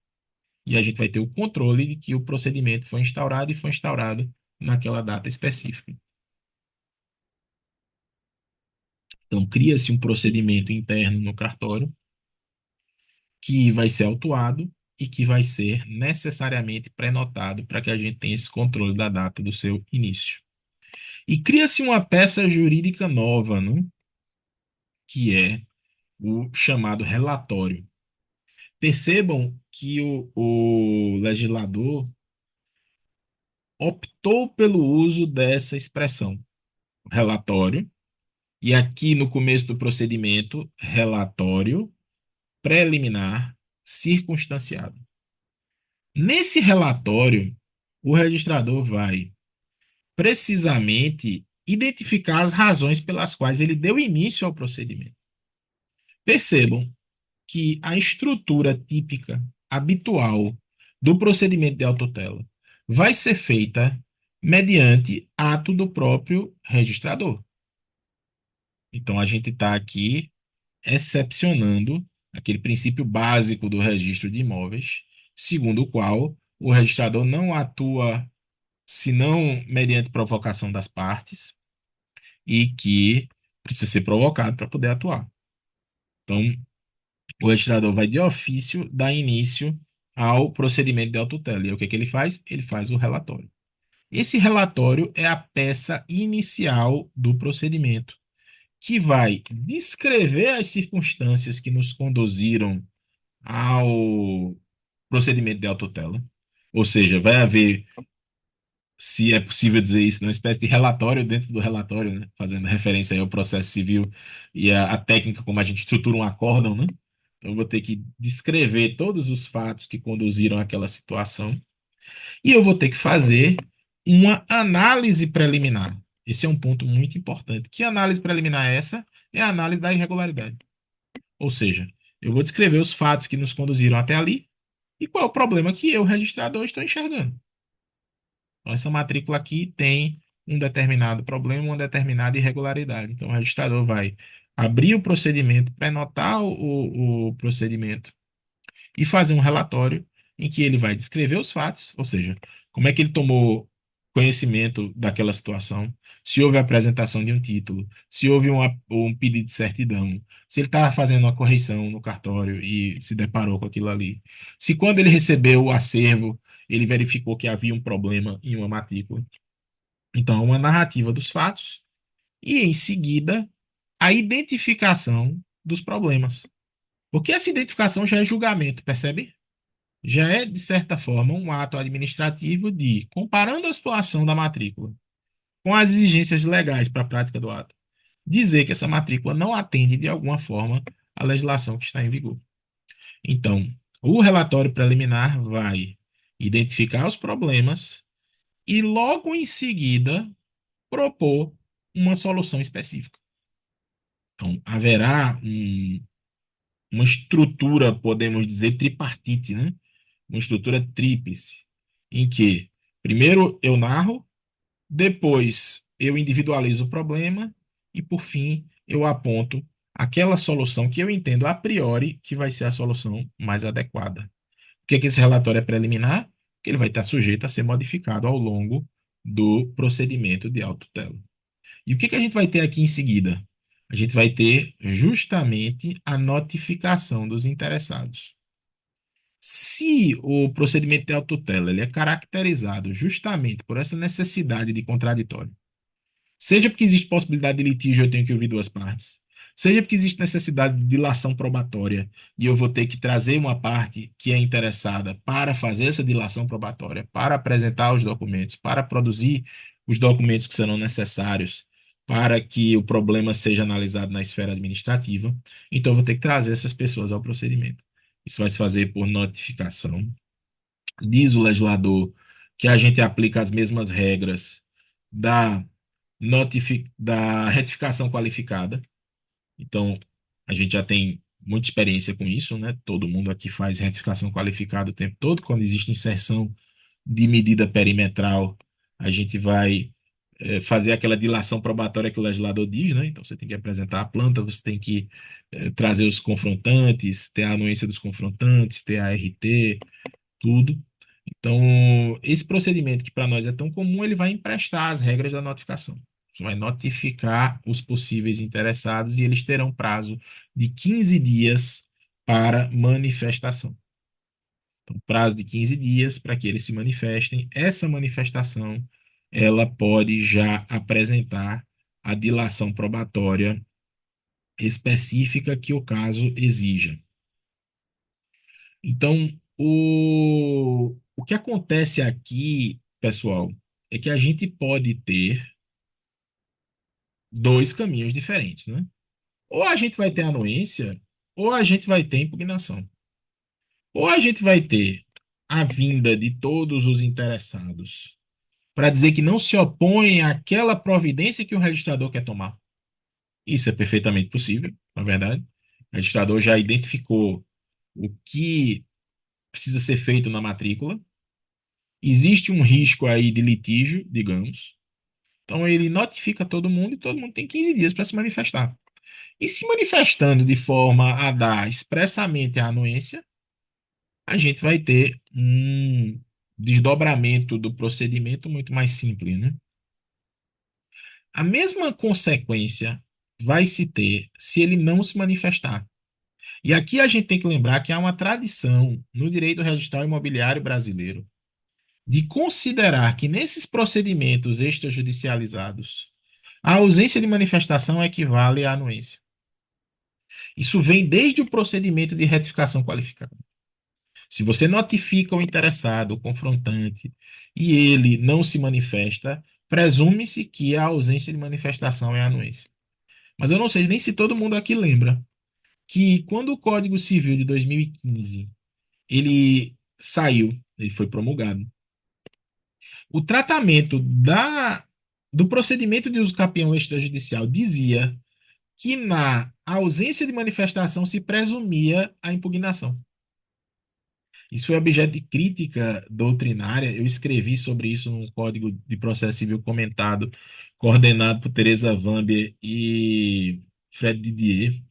E a gente vai ter o controle de que o procedimento foi instaurado e foi instaurado naquela data específica. Então, cria-se um procedimento interno no cartório que vai ser autuado e que vai ser necessariamente pré-notado para que a gente tenha esse controle da data do seu início. E cria-se uma peça jurídica nova, né? Que é o chamado relatório. Percebam que o legislador optou pelo uso dessa expressão, relatório, e aqui no começo do procedimento, relatório preliminar circunstanciado. Nesse relatório, o registrador vai precisamente identificar as razões pelas quais ele deu início ao procedimento. Percebam que a estrutura típica, habitual do procedimento de autotutela vai ser feita mediante ato do próprio registrador. Então, a gente está aqui excepcionando aquele princípio básico do registro de imóveis, segundo o qual o registrador não atua senão mediante provocação das partes e que precisa ser provocado para poder atuar. Então, o registrador vai de ofício dar início ao procedimento de autotutela. E o que que ele faz? Ele faz o relatório. Esse relatório é a peça inicial do procedimento, que vai descrever as circunstâncias que nos conduziram ao procedimento de autotutela. Ou seja, vai haver, se é possível dizer isso, uma espécie de relatório dentro do relatório, né? Fazendo referência aí ao processo civil e a técnica como a gente estrutura um acórdão, né? Então, eu vou ter que descrever todos os fatos que conduziram àquela situação e eu vou ter que fazer uma análise preliminar. Esse é um ponto muito importante. Que análise preliminar é essa? É a análise da irregularidade. Ou seja, eu vou descrever os fatos que nos conduziram até ali e qual é o problema que eu, registrador, estou enxergando. Então, essa matrícula aqui tem um determinado problema, uma determinada irregularidade. Então, o registrador vai abrir o procedimento, pré-notar o procedimento e fazer um relatório em que ele vai descrever os fatos, ou seja, como é que ele tomou conhecimento daquela situação, se houve a apresentação de um título, se houve um pedido de certidão, se ele estava fazendo uma correção no cartório e se deparou com aquilo ali, se quando ele recebeu o acervo, ele verificou que havia um problema em uma matrícula. Então, uma narrativa dos fatos e, em seguida, a identificação dos problemas. Porque essa identificação já é julgamento, percebe? Já é, de certa forma, um ato administrativo de, comparando a situação da matrícula com as exigências legais para a prática do ato, dizer que essa matrícula não atende, de alguma forma, à legislação que está em vigor. Então, o relatório preliminar vai identificar os problemas e, logo em seguida, propor uma solução específica. Então, haverá uma estrutura, podemos dizer, tripartite, né? Uma estrutura tríplice, em que, Primeiro eu narro, depois eu individualizo o problema e, por fim, eu aponto aquela solução que eu entendo a priori que vai ser a solução mais adequada. Por que que esse relatório é preliminar? Porque ele vai estar sujeito a ser modificado ao longo do procedimento de autotutela. E o que que a gente vai ter aqui em seguida? A gente vai ter justamente a notificação dos interessados. Se o procedimento de autotutela ele é caracterizado justamente por essa necessidade de contraditório, seja porque existe possibilidade de litígio, eu tenho que ouvir duas partes. Seja porque existe necessidade de dilação probatória e eu vou ter que trazer uma parte que é interessada para fazer essa dilação probatória, para apresentar os documentos, para produzir os documentos que serão necessários para que o problema seja analisado na esfera administrativa. Então, eu vou ter que trazer essas pessoas ao procedimento. Isso vai se fazer por notificação. Diz o legislador que a gente aplica as mesmas regras da da retificação qualificada. Então, a gente já tem muita experiência com isso, né? Todo mundo aqui faz retificação qualificada o tempo todo. Quando existe inserção de medida perimetral, a gente vai fazer aquela dilação probatória que o legislador diz, né? Então, você tem que apresentar a planta, você tem que trazer os confrontantes, ter a anuência dos confrontantes, ter a RT, tudo. Então, esse procedimento que para nós é tão comum, ele vai emprestar as regras da notificação. Você vai notificar os possíveis interessados e eles terão prazo de 15 dias para manifestação. Então, prazo de 15 dias para que eles se manifestem. Essa manifestação, ela pode já apresentar a dilação probatória específica que o caso exija. Então, o que acontece aqui, pessoal, é que a gente pode ter dois caminhos diferentes, né? Ou a gente vai ter anuência, ou a gente vai ter impugnação. Ou a gente vai ter a vinda de todos os interessados para dizer que não se opõem àquela providência que o registrador quer tomar. Isso é perfeitamente possível, na verdade. O registrador já identificou o que precisa ser feito na matrícula. Existe um risco aí de litígio, digamos. Então ele notifica todo mundo e todo mundo tem 15 dias para se manifestar. E se manifestando de forma a dar expressamente a anuência, a gente vai ter um desdobramento do procedimento muito mais simples, né? A mesma consequência vai se ter se ele não se manifestar. E aqui a gente tem que lembrar que há uma tradição no direito registral imobiliário brasileiro de considerar que nesses procedimentos extrajudicializados, a ausência de manifestação equivale à anuência. Isso vem desde o procedimento de retificação qualificada. Se você notifica o interessado, o confrontante, e ele não se manifesta, presume-se que a ausência de manifestação é a anuência. Mas eu não sei nem se todo mundo aqui lembra que quando o Código Civil de 2015 ele saiu, ele foi promulgado, o tratamento do procedimento de uso capião extrajudicial dizia que na ausência de manifestação se presumia a impugnação. Isso foi objeto de crítica doutrinária. Eu escrevi sobre isso num Código de Processo Civil comentado, coordenado por Teresa Wamber e Fred Didier,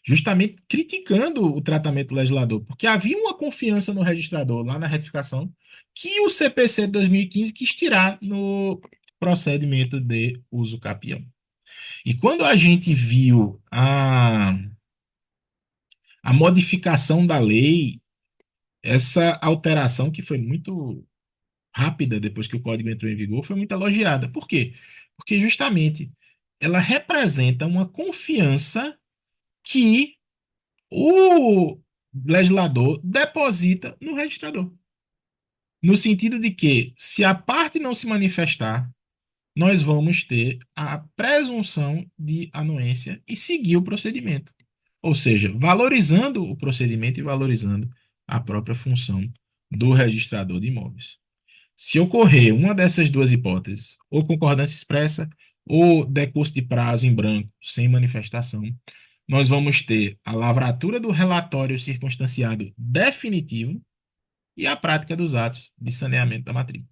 justamente criticando o tratamento do legislador, porque havia uma confiança no registrador lá na retificação que o CPC de 2015 quis tirar no procedimento de uso capião. E quando a gente viu a modificação da lei, essa alteração que foi muito rápida depois que o código entrou em vigor, foi muito elogiada. Por quê? Porque justamente ela representa uma confiança que o legislador deposita no registrador. No sentido de que, se a parte não se manifestar, nós vamos ter a presunção de anuência e seguir o procedimento. Ou seja, valorizando o procedimento e valorizando a própria função do registrador de imóveis. Se ocorrer uma dessas duas hipóteses, ou concordância expressa, ou decurso de prazo em branco, sem manifestação, nós vamos ter a lavratura do relatório circunstanciado definitivo e a prática dos atos de saneamento da matrícula.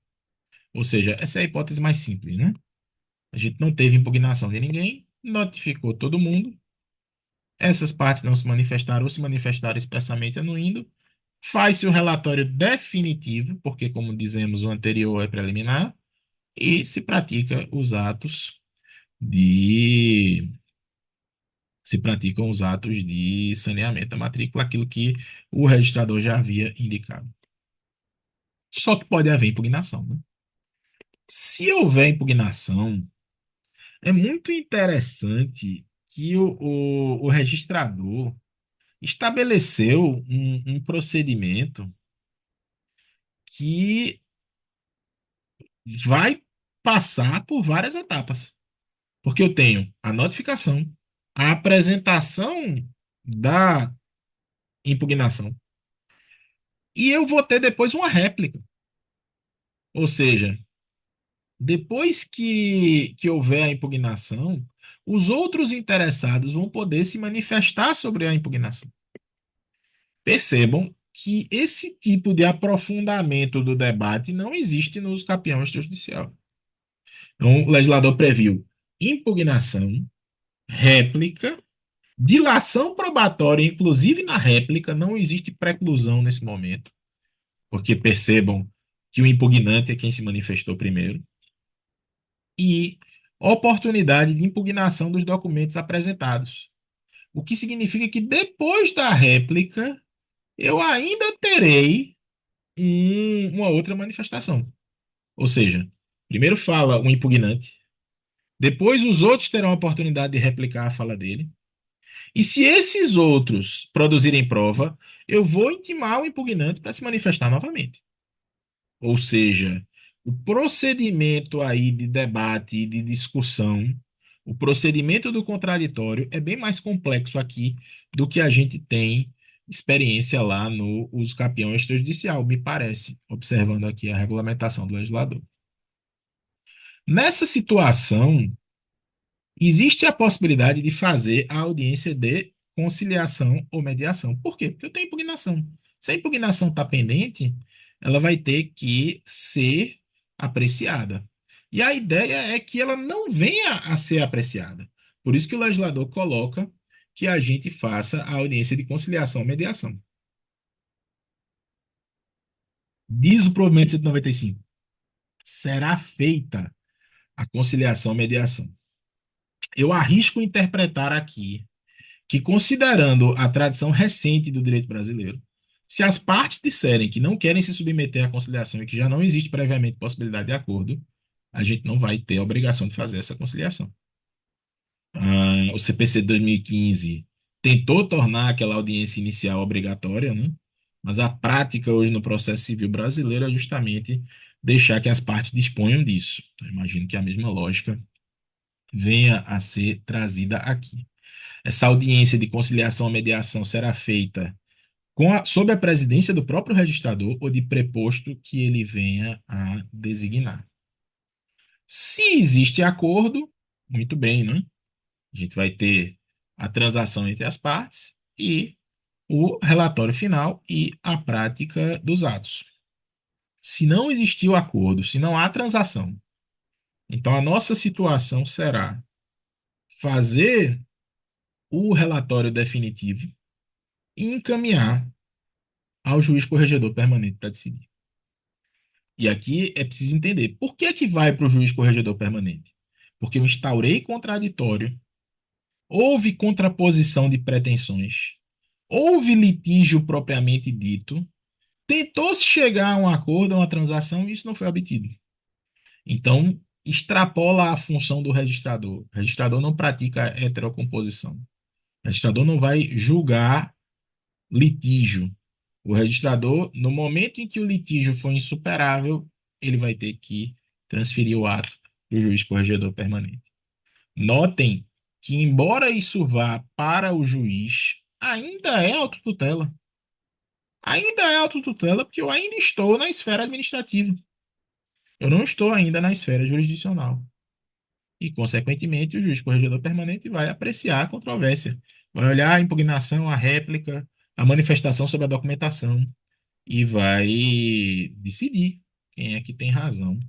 Ou seja, essa é a hipótese mais simples, né? A gente não teve impugnação de ninguém, notificou todo mundo, essas partes não se manifestaram ou se manifestaram expressamente anuindo, faz-se o relatório definitivo, porque, como dizemos, o anterior é preliminar, e se pratica os atos de se praticam os atos de saneamento da matrícula, aquilo que o registrador já havia indicado. Só que pode haver impugnação, né? Se houver impugnação, é muito interessante que o registrador estabeleceu um procedimento que vai passar por várias etapas. Porque eu tenho a notificação, a apresentação da impugnação, e eu vou ter depois uma réplica. Ou seja, depois que houver a impugnação, os outros interessados vão poder se manifestar sobre a impugnação. Percebam que esse tipo de aprofundamento do debate não existe nos campeões extrajudicial. Então, o legislador previu impugnação, réplica, dilação probatória, inclusive na réplica, não existe preclusão nesse momento, porque percebam que o impugnante é quem se manifestou primeiro, e oportunidade de impugnação dos documentos apresentados. O que significa que depois da réplica, eu ainda terei uma outra manifestação. Ou seja, primeiro fala o impugnante, depois os outros terão a oportunidade de replicar a fala dele, e se esses outros produzirem prova, eu vou intimar o impugnante para se manifestar novamente. Ou seja, o procedimento aí de debate e de discussão, o procedimento do contraditório é bem mais complexo aqui do que a gente tem experiência lá no uso capião extrajudicial, me parece, observando aqui a regulamentação do legislador. Nessa situação, existe a possibilidade de fazer a audiência de conciliação ou mediação. Por quê? Porque eu tenho impugnação. Se a impugnação está pendente, ela vai ter que ser apreciada. E a ideia é que ela não venha a ser apreciada. Por isso que o legislador coloca que a gente faça a audiência de conciliação ou mediação. Diz o provimento 195. Será feita a conciliação ou mediação. Eu arrisco interpretar aqui que, considerando a tradição recente do direito brasileiro, se as partes disserem que não querem se submeter à conciliação e que já não existe previamente possibilidade de acordo, a gente não vai ter a obrigação de fazer essa conciliação. O CPC de 2015 tentou tornar aquela audiência inicial obrigatória, né? Mas a prática hoje no processo civil brasileiro é justamente deixar que as partes disponham disso. Eu imagino que a mesma lógica venha a ser trazida aqui. Essa audiência de conciliação ou mediação será feita sob a presidência do próprio registrador ou de preposto que ele venha a designar. Se existe acordo, muito bem, né? A gente vai ter a transação entre as partes e o relatório final e a prática dos atos. Se não existiu acordo, se não há transação, então a nossa situação será fazer o relatório definitivo e encaminhar ao juiz corregedor permanente para decidir. E aqui é preciso entender por que que vai para o juiz corregedor permanente? Porque eu instaurei contraditório, houve contraposição de pretensões, houve litígio propriamente dito, tentou-se chegar a um acordo, a uma transação, e isso não foi obtido. Então, extrapola a função do registrador. O registrador não pratica heterocomposição. O registrador não vai julgar litígio. O registrador, no momento em que o litígio for insuperável, ele vai ter que transferir o ato para o juiz corregedor permanente. Notem que, embora isso vá para o juiz, ainda é autotutela. Ainda é autotutela porque eu ainda estou na esfera administrativa. Eu não estou ainda na esfera jurisdicional. E, consequentemente, o juiz corregedor permanente vai apreciar a controvérsia. Vai olhar a impugnação, a réplica, a manifestação sobre a documentação e vai decidir quem é que tem razão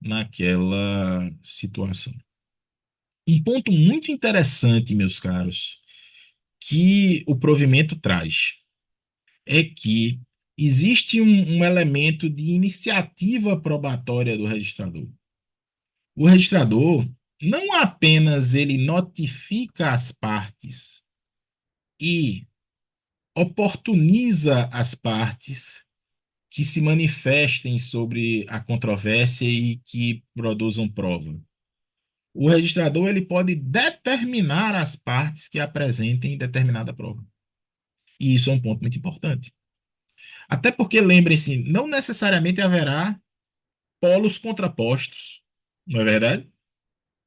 naquela situação. Um ponto muito interessante, meus caros, que o provimento traz é que existe um elemento de iniciativa probatória do registrador. O registrador não apenas ele notifica as partes e oportuniza as partes que se manifestem sobre a controvérsia e que produzam prova. O registrador ele pode determinar as partes que apresentem determinada prova. E isso é um ponto muito importante. Até porque, lembrem-se, não necessariamente haverá polos contrapostos, não é verdade?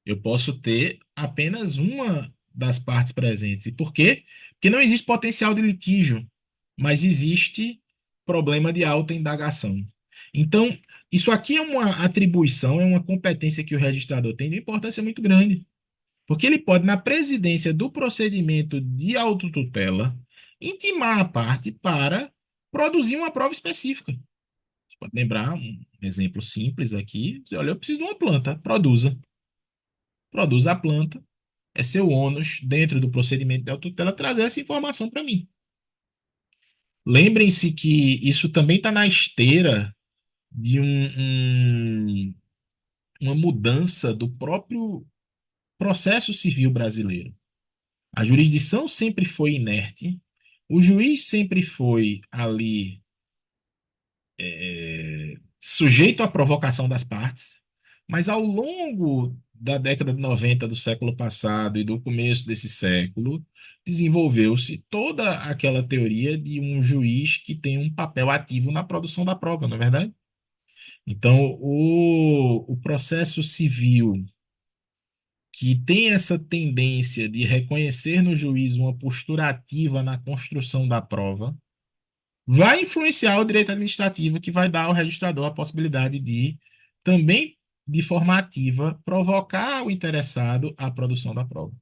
Eu posso ter apenas uma das partes presentes. E por quê? Porque não existe potencial de litígio, mas existe problema de alta indagação. Então, isso aqui é uma atribuição, é uma competência que o registrador tem de importância muito grande. Porque ele pode, na presidência do procedimento de autotutela, intimar a parte para produzir uma prova específica. Você pode lembrar um exemplo simples aqui. Dizer, olha, eu preciso de uma planta, produza. Produz a planta, é seu ônus, dentro do procedimento de autotutela, trazer essa informação para mim. Lembrem-se que isso também está na esteira de uma mudança do próprio processo civil brasileiro. A jurisdição sempre foi inerte, o juiz sempre foi ali sujeito à provocação das partes, mas ao longo da década de 90 do século passado e do começo desse século, desenvolveu-se toda aquela teoria de um juiz que tem um papel ativo na produção da prova, não é verdade? Então, o processo civil que tem essa tendência de reconhecer no juiz uma postura ativa na construção da prova, vai influenciar o direito administrativo, que vai dar ao registrador a possibilidade de, também de forma ativa, provocar o interessado à produção da prova.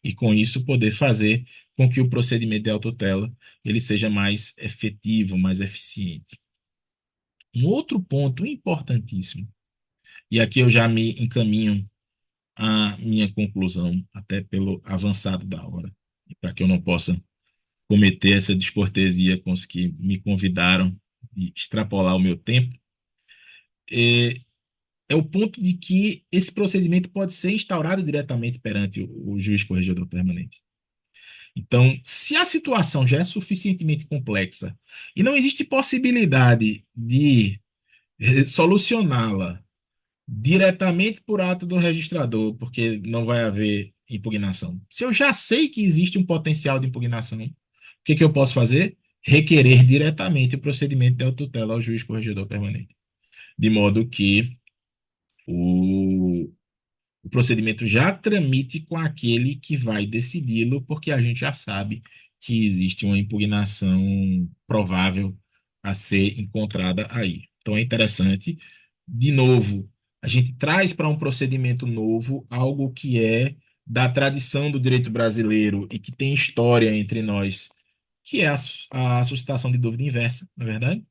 E com isso poder fazer com que o procedimento de autotutela ele seja mais efetivo, mais eficiente. Um outro ponto importantíssimo, e aqui eu já me encaminho à minha conclusão, até pelo avançado da hora, para que eu não possa cometer essa descortesia com os que me convidaram e extrapolar o meu tempo, é, é o ponto de que esse procedimento pode ser instaurado diretamente perante o juiz corregedor permanente. Então, se a situação já é suficientemente complexa e não existe possibilidade de solucioná-la diretamente por ato do registrador, porque não vai haver impugnação. Se eu já sei que existe um potencial de impugnação, o que eu posso fazer? Requerer diretamente o procedimento de autotutela ao juiz corregedor permanente. De modo que o, o procedimento já tramite com aquele que vai decidi-lo, porque a gente já sabe que existe uma impugnação provável a ser encontrada aí. Então é interessante, de novo, a gente traz para um procedimento novo algo que é da tradição do direito brasileiro e que tem história entre nós, que é a suscitação de dúvida inversa, não é verdade?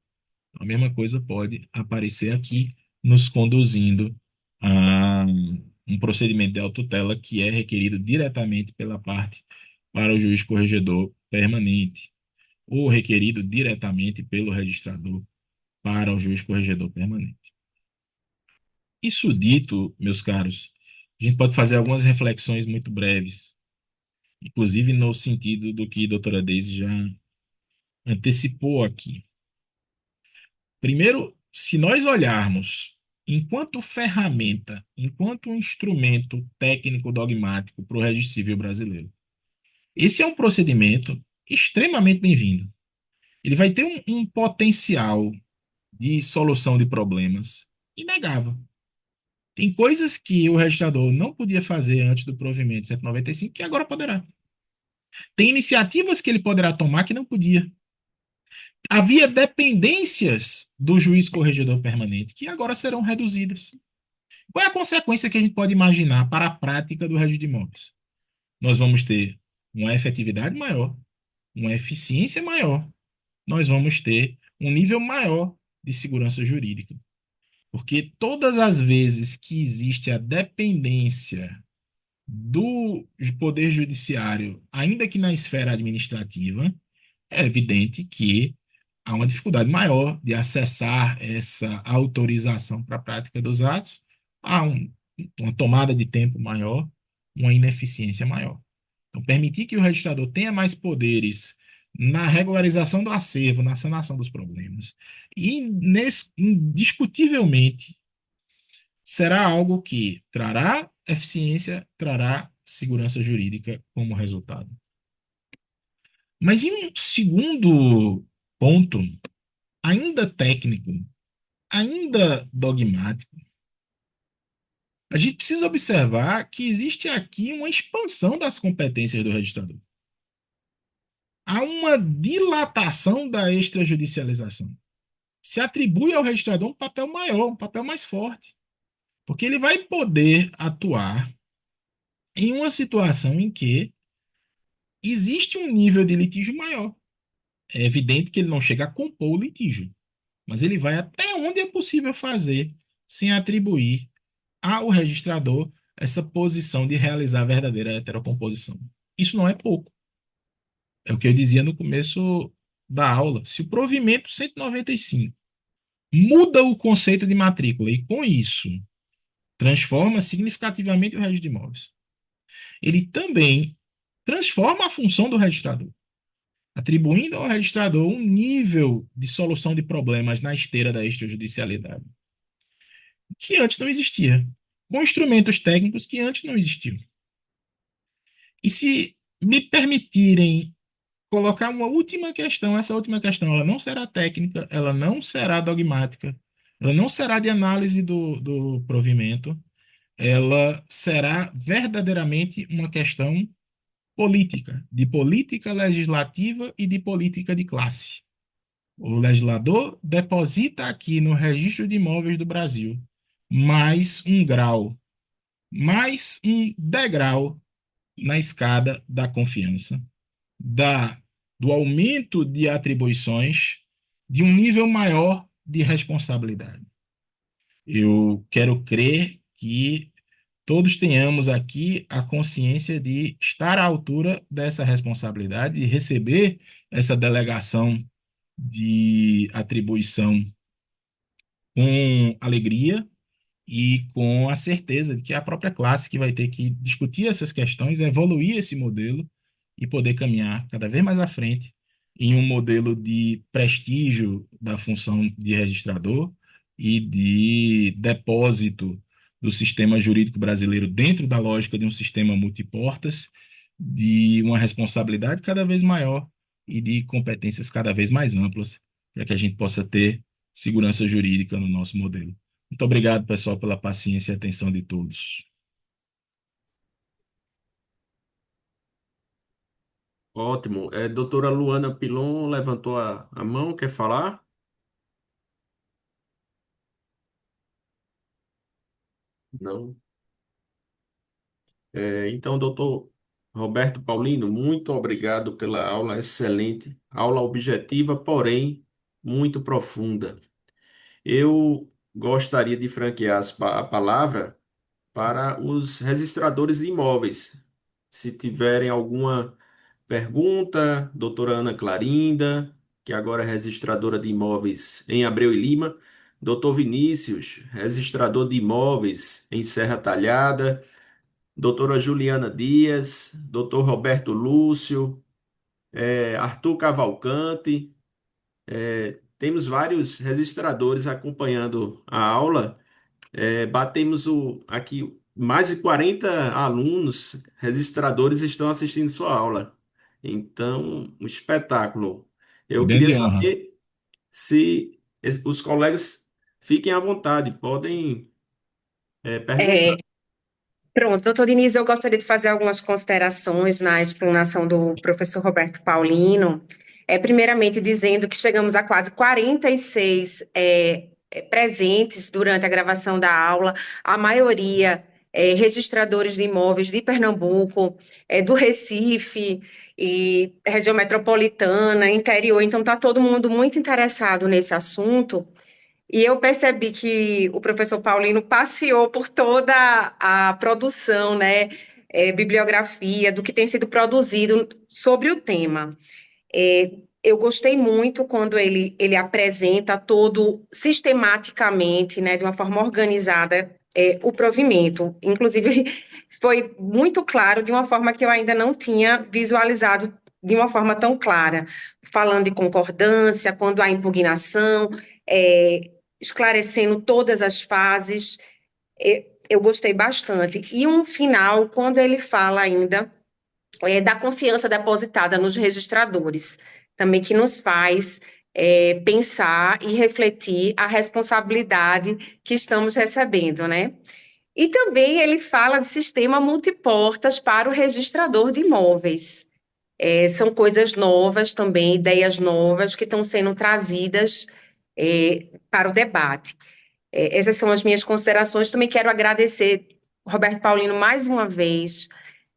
A mesma coisa pode aparecer aqui, nos conduzindo a um procedimento de autotutela que é requerido diretamente pela parte para o juiz corregedor permanente, ou requerido diretamente pelo registrador para o juiz corregedor permanente. Isso dito, meus caros, a gente pode fazer algumas reflexões muito breves, inclusive no sentido do que a doutora Deise já antecipou aqui. Primeiro, se nós olharmos enquanto ferramenta, enquanto um instrumento técnico dogmático para o registro civil brasileiro, esse é um procedimento extremamente bem-vindo. Ele vai ter um potencial de solução de problemas inegável. Tem coisas que o registrador não podia fazer antes do provimento 195 que agora poderá. Tem iniciativas que ele poderá tomar que não podia. Havia dependências do juiz corregedor permanente que agora serão reduzidas. Qual é a consequência que a gente pode imaginar para a prática do registro de imóveis? Nós vamos ter uma efetividade maior, uma eficiência maior, nós vamos ter um nível maior de segurança jurídica. Porque todas as vezes que existe a dependência do Poder Judiciário, ainda que na esfera administrativa, é evidente que há uma dificuldade maior de acessar essa autorização para a prática dos atos, há uma tomada de tempo maior, uma ineficiência maior. Então, permitir que o registrador tenha mais poderes na regularização do acervo, na sanação dos problemas, e indiscutivelmente será algo que trará eficiência, trará segurança jurídica como resultado. Mas em um segundo ponto, ainda técnico, ainda dogmático, a gente precisa observar que existe aqui uma expansão das competências do registrador. Há uma dilatação da extrajudicialização. Se atribui ao registrador um papel maior, um papel mais forte, porque ele vai poder atuar em uma situação em que existe um nível de litígio maior. É evidente que ele não chega a compor o litígio, mas ele vai até onde é possível fazer sem atribuir ao registrador essa posição de realizar a verdadeira heterocomposição. Isso não é pouco. É o que eu dizia no começo da aula. Se o provimento 195 muda o conceito de matrícula e, com isso, transforma significativamente o registro de imóveis, ele também transforma a função do registrador, atribuindo ao registrador um nível de solução de problemas na esteira da extrajudicialidade que antes não existia, com instrumentos técnicos que antes não existiam. E se me permitirem colocar uma última questão, essa última questão ela não será técnica, ela não será dogmática, ela não será de análise do provimento, ela será verdadeiramente uma questão política, de política legislativa e de política de classe. O legislador deposita aqui no Registro de Imóveis do Brasil mais um grau, mais um degrau na escada da confiança, da, do aumento de atribuições, de um nível maior de responsabilidade. Eu quero crer que todos tenhamos aqui a consciência de estar à altura dessa responsabilidade, de receber essa delegação de atribuição com alegria e com a certeza de que é a própria classe que vai ter que discutir essas questões, evoluir esse modelo e poder caminhar cada vez mais à frente em um modelo de prestígio da função de registrador e de depósito do sistema jurídico brasileiro dentro da lógica de um sistema multiportas, de uma responsabilidade cada vez maior e de competências cada vez mais amplas, para que a gente possa ter segurança jurídica no nosso modelo. Muito obrigado, pessoal, pela paciência e atenção de todos. Ótimo. Doutora Luana Pilon levantou a mão, quer falar? Não. Então, doutor Roberto Paulino, muito obrigado pela aula excelente, aula objetiva, porém muito profunda. Eu gostaria de franquear a palavra para os registradores de imóveis. Se tiverem alguma pergunta, doutora Ana Clarinda, que agora é registradora de imóveis em Abreu e Lima, doutor Vinícius, registrador de imóveis em Serra Talhada, doutora Juliana Dias, doutor Roberto Lúcio, Arthur Cavalcante, temos vários registradores acompanhando a aula. Batemos aqui mais de 40 alunos registradores estão assistindo sua aula. Então, um espetáculo. Eu queria Grande honra. saber se os colegas fiquem à vontade, podem É, perguntar. pronto, doutor Diniz, eu gostaria de fazer algumas considerações na explanação do professor Roberto Paulino. Primeiramente, dizendo que chegamos a quase 46 presentes durante a gravação da aula, a maioria registradores de imóveis de Pernambuco, do Recife e região metropolitana, interior. Então, está todo mundo muito interessado nesse assunto. E eu percebi que o professor Paulino passeou por toda a produção, né, bibliografia, do que tem sido produzido sobre o tema. Eu gostei muito quando ele apresenta todo sistematicamente, né, de uma forma organizada, o provimento. Inclusive, foi muito claro de uma forma que eu ainda não tinha visualizado de uma forma tão clara, falando de concordância, quando há impugnação, é, esclarecendo todas as fases. Eu gostei bastante. E um final, quando ele fala ainda da confiança depositada nos registradores, também que nos faz pensar e refletir a responsabilidade que estamos recebendo, né? E também ele fala de sistema multiportas para o registrador de imóveis. São coisas novas também, ideias novas que estão sendo trazidas para o debate. Essas são as minhas considerações. Também quero agradecer Roberto Paulino mais uma vez.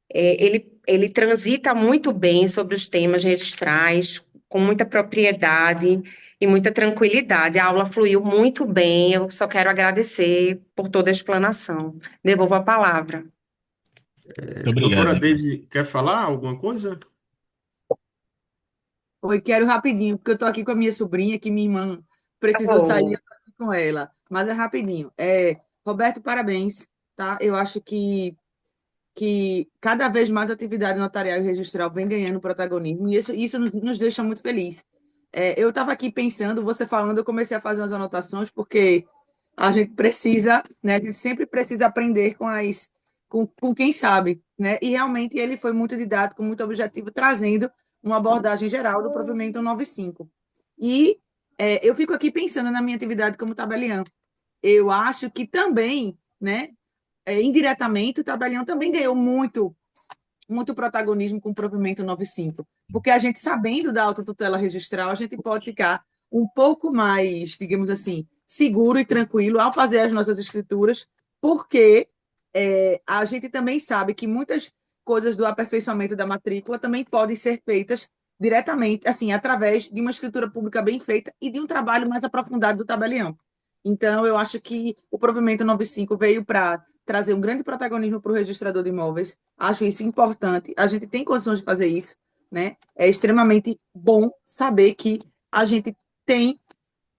Ele transita muito bem sobre os temas registrais, com muita propriedade e muita tranquilidade. A aula fluiu muito bem, eu só quero agradecer por toda a explanação. Devolvo a palavra. Muito obrigado, Doutora Nicole. Deise, quer falar alguma coisa? Oi, quero rapidinho, porque eu tô aqui com a minha sobrinha, que minha irmã precisou sair, Oh, eu tô aqui com ela. Mas é rapidinho. Roberto, parabéns, tá? Eu acho que cada vez mais a atividade notarial e registral vem ganhando protagonismo, e isso nos deixa muito feliz. Eu estava aqui pensando, você falando, eu comecei a fazer umas anotações, porque a gente precisa, né? A gente sempre precisa aprender com quem sabe, né? E realmente ele foi muito didático, muito objetivo, trazendo uma abordagem geral do provimento 95. E eu fico aqui pensando na minha atividade como tabeliã. Eu acho que também, né? Indiretamente, o tabelião também ganhou muito protagonismo com o provimento 95, porque a gente, sabendo da autotutela registral, a gente pode ficar um pouco mais, digamos assim, seguro e tranquilo ao fazer as nossas escrituras, porque a gente também sabe que muitas coisas do aperfeiçoamento da matrícula também podem ser feitas diretamente, assim, através de uma escritura pública bem feita e de um trabalho mais aprofundado do tabelião. Então, eu acho que o provimento 95 veio para trazer um grande protagonismo para o registrador de imóveis. Acho isso importante. A gente tem condições de fazer isso, né? É extremamente bom saber que a gente tem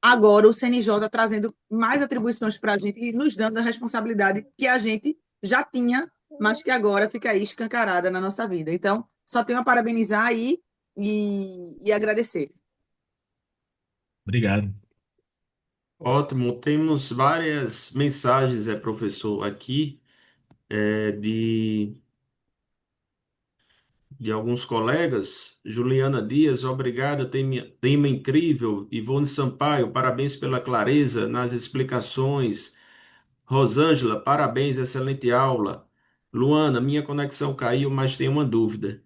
agora o CNJ trazendo mais atribuições para a gente e nos dando a responsabilidade que a gente já tinha, mas que agora fica aí escancarada na nossa vida. Então, só tenho a parabenizar e agradecer. Obrigado. Ótimo, temos várias mensagens, professor, aqui, de alguns colegas. Juliana Dias, obrigado, tema incrível. Ivone Sampaio, parabéns pela clareza nas explicações. Rosângela, parabéns, excelente aula. Luana, minha conexão caiu, mas tenho uma dúvida.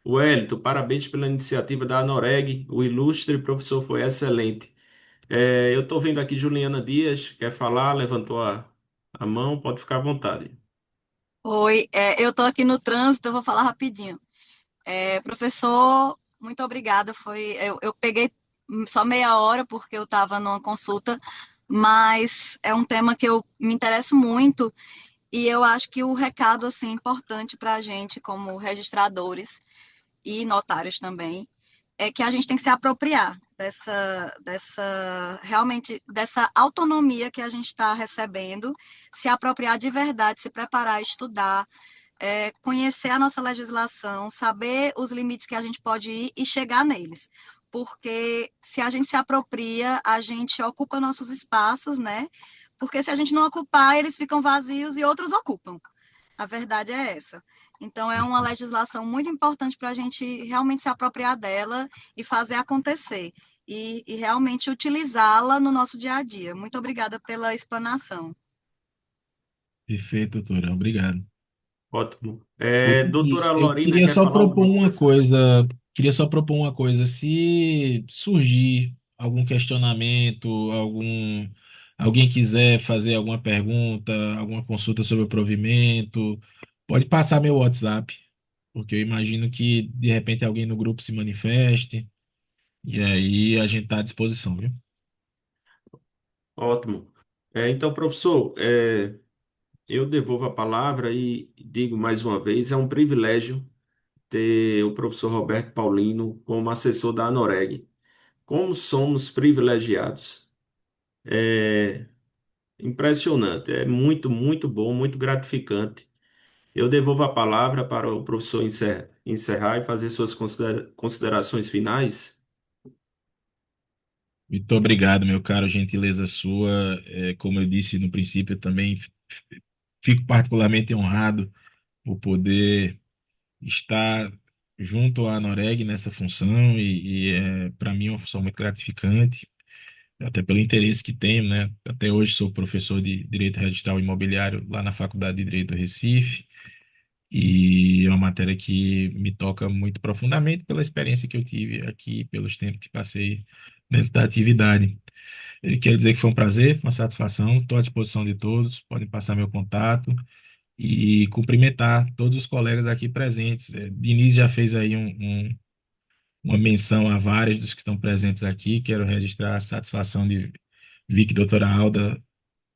Wellington, parabéns pela iniciativa da Anoreg. O ilustre professor foi excelente. Eu estou vendo aqui Juliana Dias, quer falar, levantou a mão, pode ficar à vontade. Oi, eu estou aqui no trânsito, eu vou falar rapidinho. Professor, muito obrigada. Eu peguei só meia hora porque eu estava numa consulta, mas é um tema que eu me interesso muito e eu acho que o recado assim importante para a gente como registradores e notários também é que a gente tem que se apropriar realmente dessa autonomia que a gente está recebendo, se apropriar de verdade, se preparar, estudar, conhecer a nossa legislação, saber os limites que a gente pode ir e chegar neles. Porque se a gente se apropria, a gente ocupa nossos espaços, né? Porque se a gente não ocupar, eles ficam vazios e outros ocupam. A verdade é essa. Então, é uma legislação muito importante para a gente realmente se apropriar dela e fazer acontecer. E realmente utilizá-la no nosso dia a dia. Muito obrigada pela explanação. Perfeito, doutora. Obrigado. Ótimo. Pois, Doutora eu Lorina, queria quer só falar propor alguma uma coisa? coisa, queria só propor uma coisa. Se surgir algum questionamento, alguém quiser fazer alguma pergunta, alguma consulta sobre o provimento, pode passar meu WhatsApp, porque eu imagino que de repente alguém no grupo se manifeste, e aí a gente está à disposição, viu? Ótimo. Então, professor, eu devolvo a palavra e digo mais uma vez, é um privilégio ter o professor Roberto Paulino como assessor da Anoreg. Como somos privilegiados. É impressionante, é muito, muito bom, muito gratificante. Eu devolvo a palavra para o professor encerrar e fazer suas considerações finais. Muito obrigado, meu caro, gentileza sua. Como eu disse no princípio, eu também fico particularmente honrado por poder estar junto à Noreg nessa função e para mim é uma função muito gratificante, até pelo interesse que tenho, né? Até hoje sou professor de Direito Registral Imobiliário lá na Faculdade de Direito do Recife e é uma matéria que me toca muito profundamente pela experiência que eu tive aqui, pelos tempos que passei dentro da atividade. Ele quer dizer que foi um prazer, foi uma satisfação. Estou à disposição de todos, podem passar meu contato e cumprimentar todos os colegas aqui presentes. Diniz já fez aí uma menção a vários dos que estão presentes aqui. Quero registrar a satisfação de ver que a doutora Alda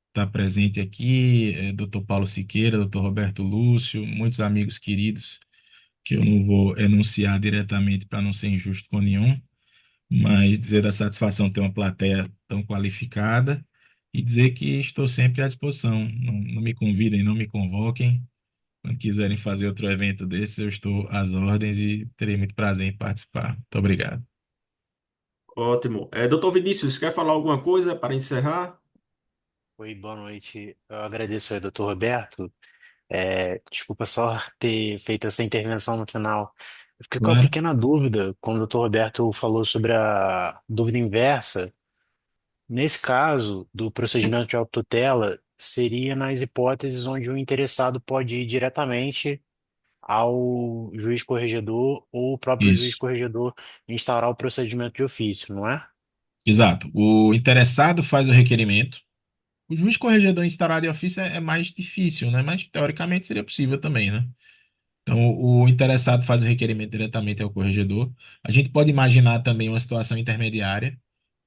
está presente aqui, doutor Paulo Siqueira, doutor Roberto Lúcio, muitos amigos queridos que eu não vou enunciar diretamente para não ser injusto com nenhum, mas dizer da satisfação de ter uma plateia tão qualificada e dizer que estou sempre à disposição. Não, não me convidem, não me convoquem. Quando quiserem fazer outro evento desse, eu estou às ordens e terei muito prazer em participar. Muito obrigado. Ótimo. Doutor Vinícius, quer falar alguma coisa para encerrar? Oi, boa noite. Eu agradeço ao doutor Roberto. Desculpa só ter feito essa intervenção no final. Eu fiquei com uma Claro. pequena dúvida quando o doutor Roberto falou sobre a dúvida inversa. Nesse caso do procedimento de autotutela, seria nas hipóteses onde o interessado pode ir diretamente ao juiz corregedor ou o próprio juiz Isso. corregedor instaurar o procedimento de ofício, não é? Exato. O interessado faz o requerimento. O juiz corregedor instaurado em ofício é mais difícil, né? Mas teoricamente seria possível também, né? Então, o interessado faz o requerimento diretamente ao corregedor. A gente pode imaginar também uma situação intermediária,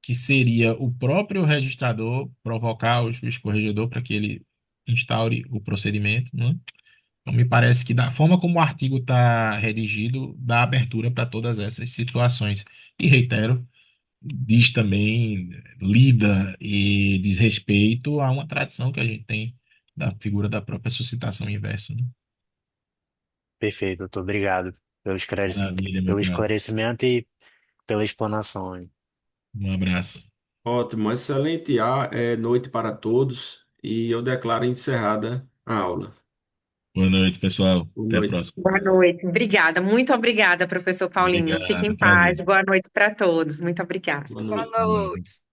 que seria o próprio registrador provocar o juiz corregedor para que ele instaure o procedimento, né? Então, me parece que da forma como o artigo está redigido, dá abertura para todas essas situações. E reitero, diz também, lida e diz respeito a uma tradição que a gente tem da figura da própria suscitação inversa, né? Perfeito, doutor. Obrigado Maravilha, meu pelo caro. esclarecimento e pela explanação. Um abraço. Ótimo, excelente noite para todos e eu declaro encerrada a aula. Boa noite, pessoal. Boa Até a noite. próxima. Boa noite. Obrigada, muito obrigada, professor Paulinho. Fique Obrigado, em paz. prazer. Boa noite para todos. Muito obrigada. Boa Boa noite. noite.